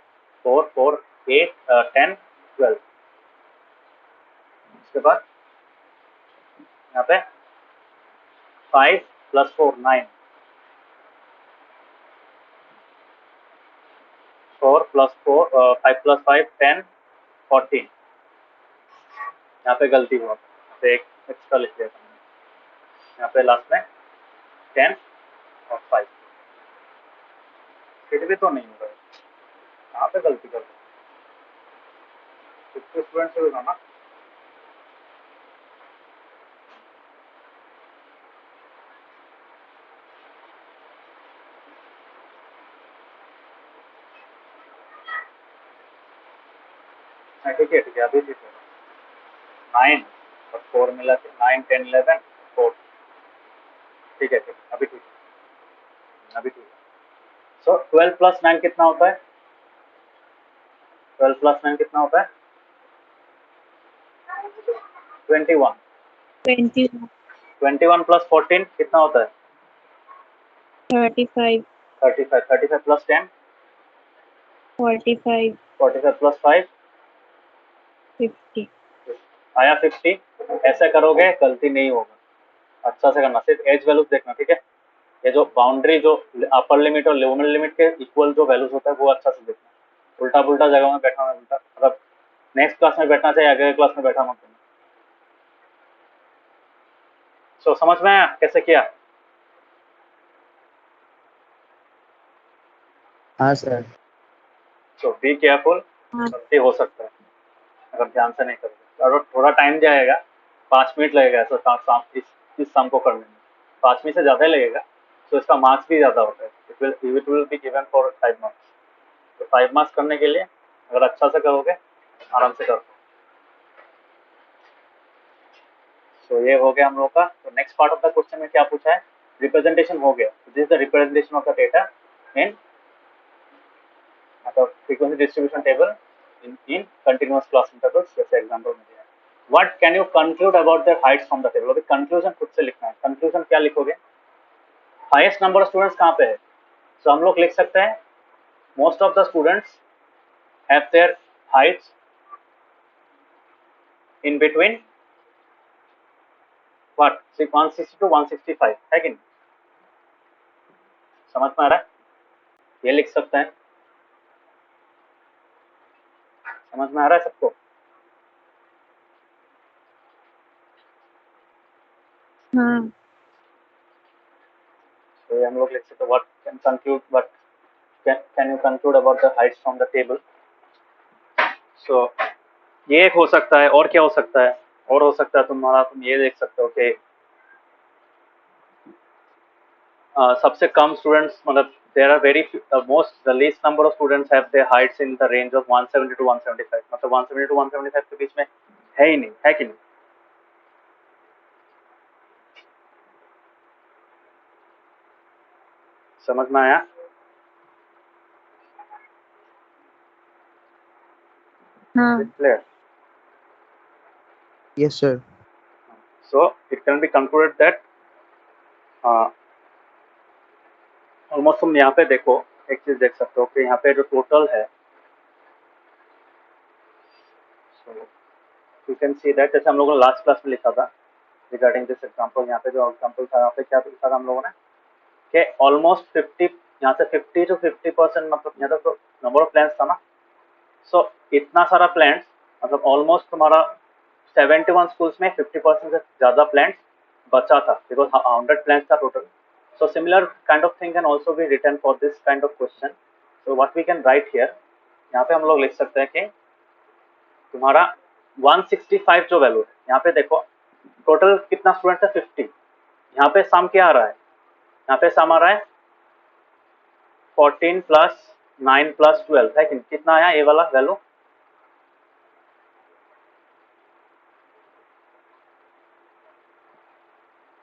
4 4 8 10 12, उसके बाद यहाँ पे 5 + 4 9, 4 + 4 5 + 5 10 14। यहाँ पे गलती हुआ, यहाँ पे एक एक्स्ट्रा लिख दिया था, यहाँ पे लास्ट में 10 और 5, फिर भी तो नहीं होगा। यहाँ पे गलती कर दो, 50 स्टूडेंट से होगा ना। ठीक है ठीक है, अभी ठीक है। 9 और 4 मिला के 9 10 11 4, ठीक है ठीक है, अभी ठीक है, अभी ठीक है। सो 12 + 9 कितना होता है? 12 + 9 कितना होता है? 21। 21, 21 + 14 कितना होता है? 35, 35। 35 + 10 45, 45 + 5 50. आया 50। ऐसे करोगे गलती नहीं होगा, अच्छा से करना, सिर्फ एज वैल्यूज देखना, ठीक है। ये जो बाउंड्री, जो अपर लिमिट और लोअर लिमिट के इक्वल जो वैल्यूज होता है वो अच्छा से देखना। उल्टा पुल्टा जगह में बैठा है, उल्टा मतलब नेक्स्ट क्लास में बैठना चाहिए, अगले क्लास में बैठा मत करना। सो समझ में आया कैसे किया? हाँ सर। सो बी केयरफुल, हाँ. गलती हो सकता है अगर ध्यान से नहीं करोगे। और थोड़ा टाइम जाएगा, 5 मिनट लगेगा ऐसा इस सम को करने में, 5 मिनट से ज़्यादा ही लगेगा। तो इसका मार्क्स भी ज़्यादा होता है, it will be given for 5 marks. तो 5 मार्क्स करने के लिए अगर अच्छा से करोगे आराम से करो। तो ये हो गया हम लोग का। तो next part of the question में क्या पूछा है? रिप्रेजेंटेशन हो गया। This is the representation of the data in मतलब frequency distribution table in continuous class intervals, जैसे एग्जांपल में दिया है। What can you conclude about their heights from the table? अभी कंक्लूजन खुद से लिखना है। कंक्लूजन क्या लिखोगे? हाईएस्ट नंबर ऑफ स्टूडेंट्स कहाँ पे है? तो हम लोग लिख सकते हैं most of the students have their heights in between what 160 to 165, है कि नहीं? समझ में आ रहा है? ये लिख सकते हैं। समझ में आ रहा है सबको? हाँ. तो ये हम लोग लिख सकते हैं what can conclude, what can you conclude about the heights from the table. So ये एक हो सकता है, और क्या हो सकता है? और हो सकता है तुम्हारा, तुम ये देख सकते हो कि सबसे कम स्टूडेंट्स, मतलब there are very most the least number of students have their heights in the range of 170 to 175, मतलब 170 to 175 के बीच में है ही नहीं, है कि नहीं? समझ में आया? हाँ. Clear? Yes sir. So it can be concluded that almost तुम यहाँ पे देखो, एक चीज देख सकते हो कि यहाँ पे जो टोटल है, यू कैन सी दैट, जैसे हम लोगों ने लास्ट क्लास में लिखा था रिगार्डिंग दिस एग्जांपल, यहाँ पे जो एग्जांपल था, यहाँ पे क्या लिखा था हम लोगों ने कि ऑलमोस्ट 50, यहाँ से 50 to 50% मतलब यहाँ तक तो नंबर ऑफ प्लांट्स था ना। सो इतना सारा प्लांट्स मतलब ऑलमोस्ट तुम्हारा 71 स्कूल्स में 50% से ज़्यादा प्लांट्स बचा था, बिकॉज 100 प्लांट्स था total. So similar kind of thing can also be written for this kind of question. So what we can write here, यहाँ पे हम लोग लिख सकते हैं कि तुम्हारा 165 जो वैल्यू है, यहाँ पे देखो टोटल कितना स्टूडेंट है 50, यहाँ पे सम क्या आ रहा है, यहाँ पे सम आ रहा है 14 प्लस 9 प्लस 12 है कि कितना आया ये वाला वैल्यू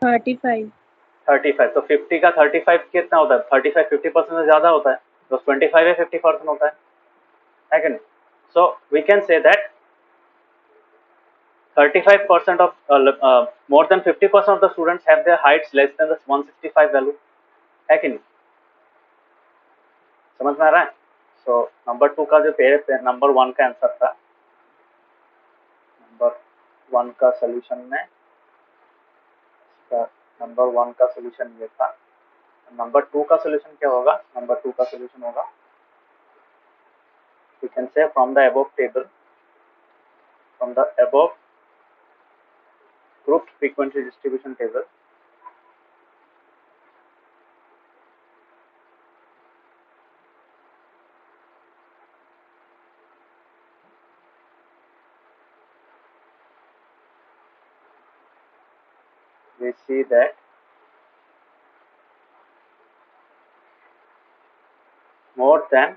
35। तो 50 का 35 कितना होता है, 35 50% से ज्यादा होता है, तो 25 है 50% होता है कि नहीं। So we can say that 35% of more than 50% of the students have their heights less than the 165 value, है कि नहीं, समझ में आ रहा है। सो नंबर 2 का जो नंबर 1 का आंसर था, नंबर 1 का सोल्यूशन में नंबर 1 का सोल्यूशन ये था। नंबर 2 का सोल्यूशन क्या होगा, नंबर 2 का सोल्यूशन होगा we can say from the above table, from the above grouped frequency distribution table, we see that more than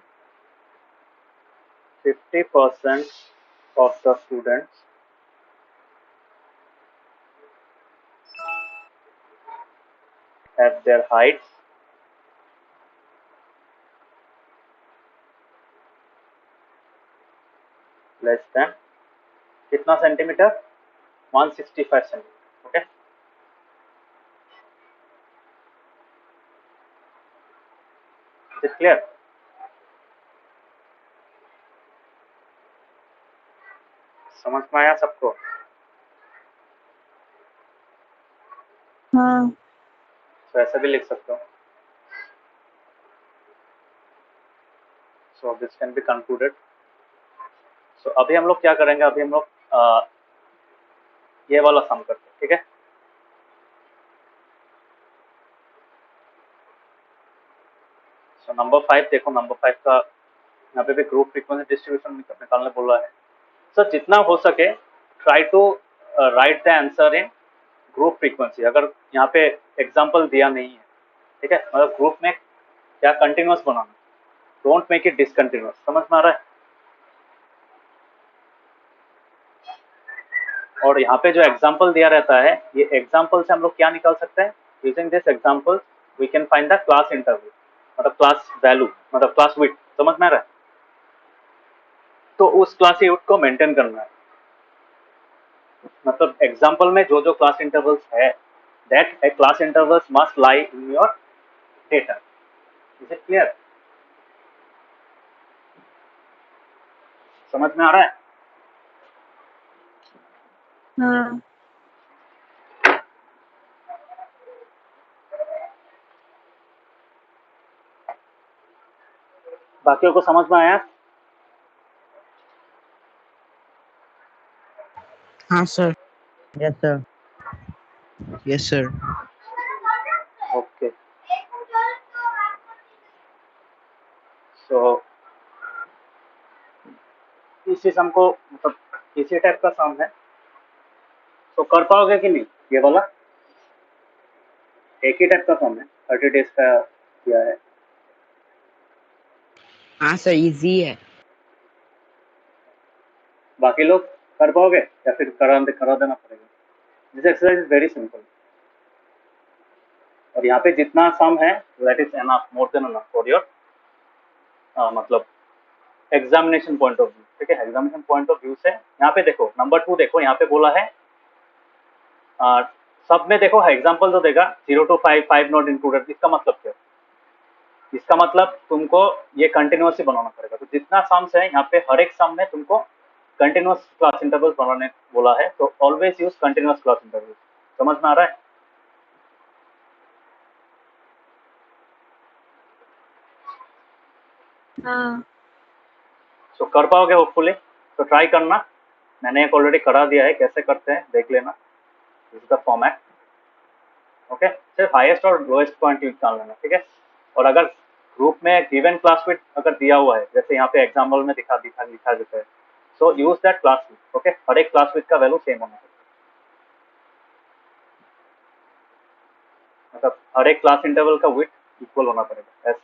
50% of the students have their heights less than कितना centimetre, 165 centimetre. Okay, is it clear. समझ में आया सबको। हाँ। तो ऐसा भी लिख सकते हो। So this can be concluded. So अभी हम लोग क्या करेंगे, अभी हम लोग ये वाला सम करते हैं, ठीक है। सो नंबर 5 देखो, नंबर 5 का यहाँ पे भी ग्रुप फ्रीक्वेंसी डिस्ट्रीब्यूशन निकालने बोला है। सो जितना हो सके try to write the answer in group frequency. अगर यहाँ पे एग्जाम्पल दिया नहीं है, ठीक है, मतलब ग्रुप में क्या continuous banana, don't make it discontinuous. समझ में आ रहा है। और यहाँ पे जो एग्जाम्पल दिया रहता है, ये एग्जाम्पल से हम लोग क्या निकाल सकते हैं, using this example we can find the class interval, मतलब क्लास वैल्यू, मतलब क्लास विड्थ। समझ में आ रहा है। तो उस क्लास विड्थ को मेंटेन करना है, मतलब एग्जाम्पल में जो जो क्लास इंटरवल्स है, that class intervals must lie in your data. Is it clear. समझ में आ रहा है। हाँ। बाकियों को समझ में आया। हाँ sir. Yes sir. Yes sir. Okay, so इसी सम को मतलब इसी टाइप का सम है, तो कर पाओगे कि नहीं ये वाला। एक ही टाइप का सम है, 30 डेज का किया है। हाँ सर, इजी है। बाकी लोग कर पाओगे या फिर करा देना पड़ेगा। This exercise is very simple, और यहाँ पे जितना सम है that is enough, more than enough for your मतलब एग्जामिनेशन पॉइंट ऑफ व्यू, ठीक है। एग्जामिनेशन पॉइंट ऑफ व्यू से यहाँ पे देखो नंबर 2 देखो, यहाँ पे बोला है सब में देखो एग्जाम्पल जो देगा 0 to 5, 5 नॉट इंक्लूडेड। इसका मतलब क्या, इसका मतलब तुमको ये कंटिन्यूसली बनाना पड़ेगा। तो जितना सम्स है यहाँ पे हर एक सम में तुमको कंटिन्यूस क्लास इंटरवल बनाने बोला है, तो always use continuous class interval. समझ में आ रहा है। हाँ सो कर पाओगे होपफुली, तो ट्राई करना। मैंने एक ऑलरेडी करा दिया है, कैसे करते हैं देख लेना। This is the format. Okay, सिर्फ हाईएस्ट और लोएस्ट पॉइंट निकाल लेना, ठीक है। और अगर ग्रुप में गिवन क्लास विथ अगर दिया हुआ है, जैसे यहाँ पे एग्जाम्पल में दिखा देते हैं, so use that class width. Okay, हर एक क्लास विथ का वैल्यू सेम होना चाहिए, मतलब हर एक क्लास इंटरवल का विथ इक्वल होना पड़ेगा, as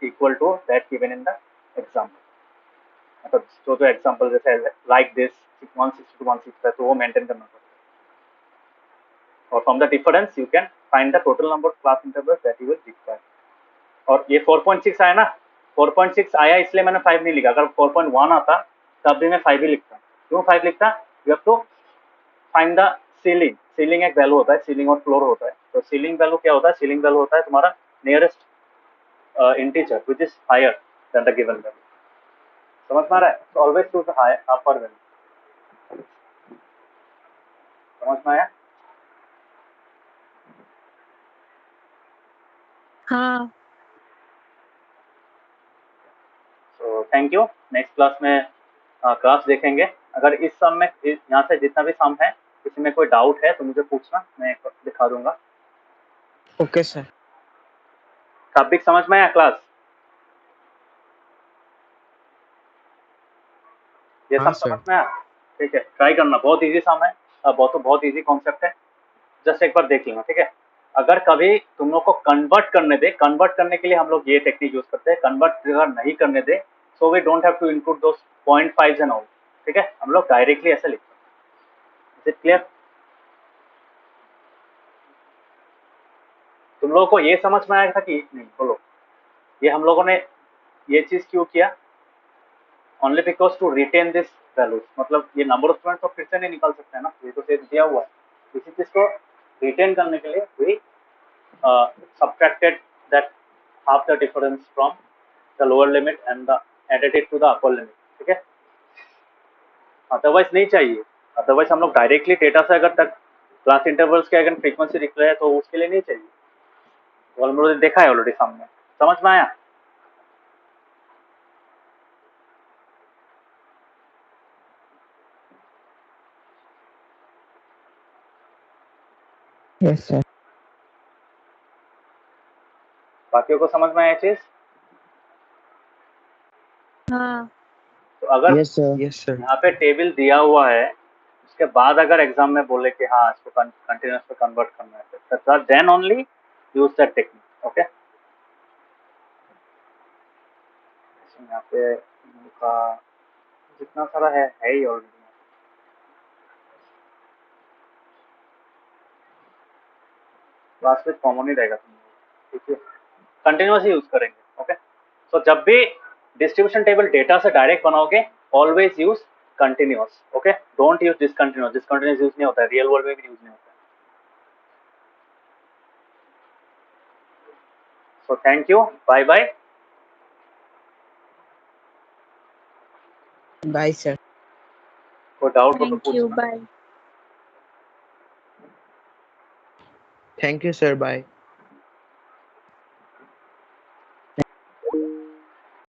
equal to that given in the example. मतलब जो एग्जाम्पल जैसे लाइक दिस 160 to 160 है, तो वो मेंटेन करना पड़ेगा। और from the difference you can find the total number of class intervals that you will require. और ये 4.6 आया ना, 4.6 आया इसलिए मैंने 5 नहीं लिखा। अगर 4.1 आता तब भी मैं 5 ही लिखता। क्यों 5 लिखता? You have to find the ceiling. Ceiling एक वैल्यू होता है, सीलिंग और फ्लोर होता है। तो सीलिंग वैल्यू क्या होता है? सीलिंग वैल्यू होता है तुम्हारा nearest integer which is higher than the given value. समझ में आ रहा है? तो always choose the higher upper value. समझ में आया? हाँ तो थैंक यू। नेक्स्ट क्लास में क्लास देखेंगे। अगर इस सम में यहाँ से जितना भी सम है, किसी में कोई डाउट है तो मुझे पूछना, मैं दिखा दूंगा। Okay sir. टॉपिक समझ में आया क्लास? ये हाँ सब सर। समझ में आया? ठीक है, ट्राई करना। बहुत इजी सम है, बहुत इजी कॉन्सेप्ट है। जस्ट एक बार देख लेना, ठीक है। अगर कभी तुम लोग को कन्वर्ट करने दे, कन्वर्ट करने के लिए हम लोग ये टेक्निक यूज करते हैं। कन्वर्ट अगर नहीं करने दे, so we don't have to include those 0.5 and all, ठीक है। हम लोग डायरेक्टली ऐसे लिखते हैं। Is it clear? तुम लोगों को ये समझ में आया था कि नहीं? बोलो, ये हम लोगों ने ये चीज क्यों किया? Only because to retain this values. मतलब ये नंबर ऑफ स्टूडेंट तो फिर से नहीं निकाल सकते हैं ना, ये तो सिर्फ दिया हुआ है। इसी चीज को रिटेन करने के लिए we subtracted that half the difference from the lower limit and the added it to the upper limit, ठीक है। अदरवाइज नहीं चाहिए। अदरवाइज हम लोग डायरेक्टली डेटा से अगर तक क्लास इंटरवल्स के अगर फ्रीक्वेंसी दिख रहा है तो उसके लिए नहीं चाहिए। वो हम लोगों ने देखा है ऑलरेडी सामने। समझ में आया? Yes sir. बाकियों को समझ में आया चीज? हाँ तो अगर यस सर। Yes sir. यहाँ पे टेबल दिया हुआ है, उसके बाद अगर एग्जाम में बोले कि हाँ इसको कंटिन्यूस पे कन्वर्ट करना है, then only use that technique. Okay, यहाँ पे इनका जितना सारा है ही ऑलरेडी। क्लास में कॉमन ही रहेगा तुम लोग, ठीक है। कंटिन्यूअस यूज करेंगे। ओके, सो जब भी डिस्ट्रीब्यूशन टेबल डेटा से डायरेक्ट बनाओगे, always use continuous. Okay, don't use discontinuous. Discontinuous use नहीं होता है, रियल वर्ल्ड में भी यूज नहीं होता है। So thank you, bye bye. Bye sir. कोई डाउट हो तो थैंक यू पूछना। Bye. Thank you sir. Bye.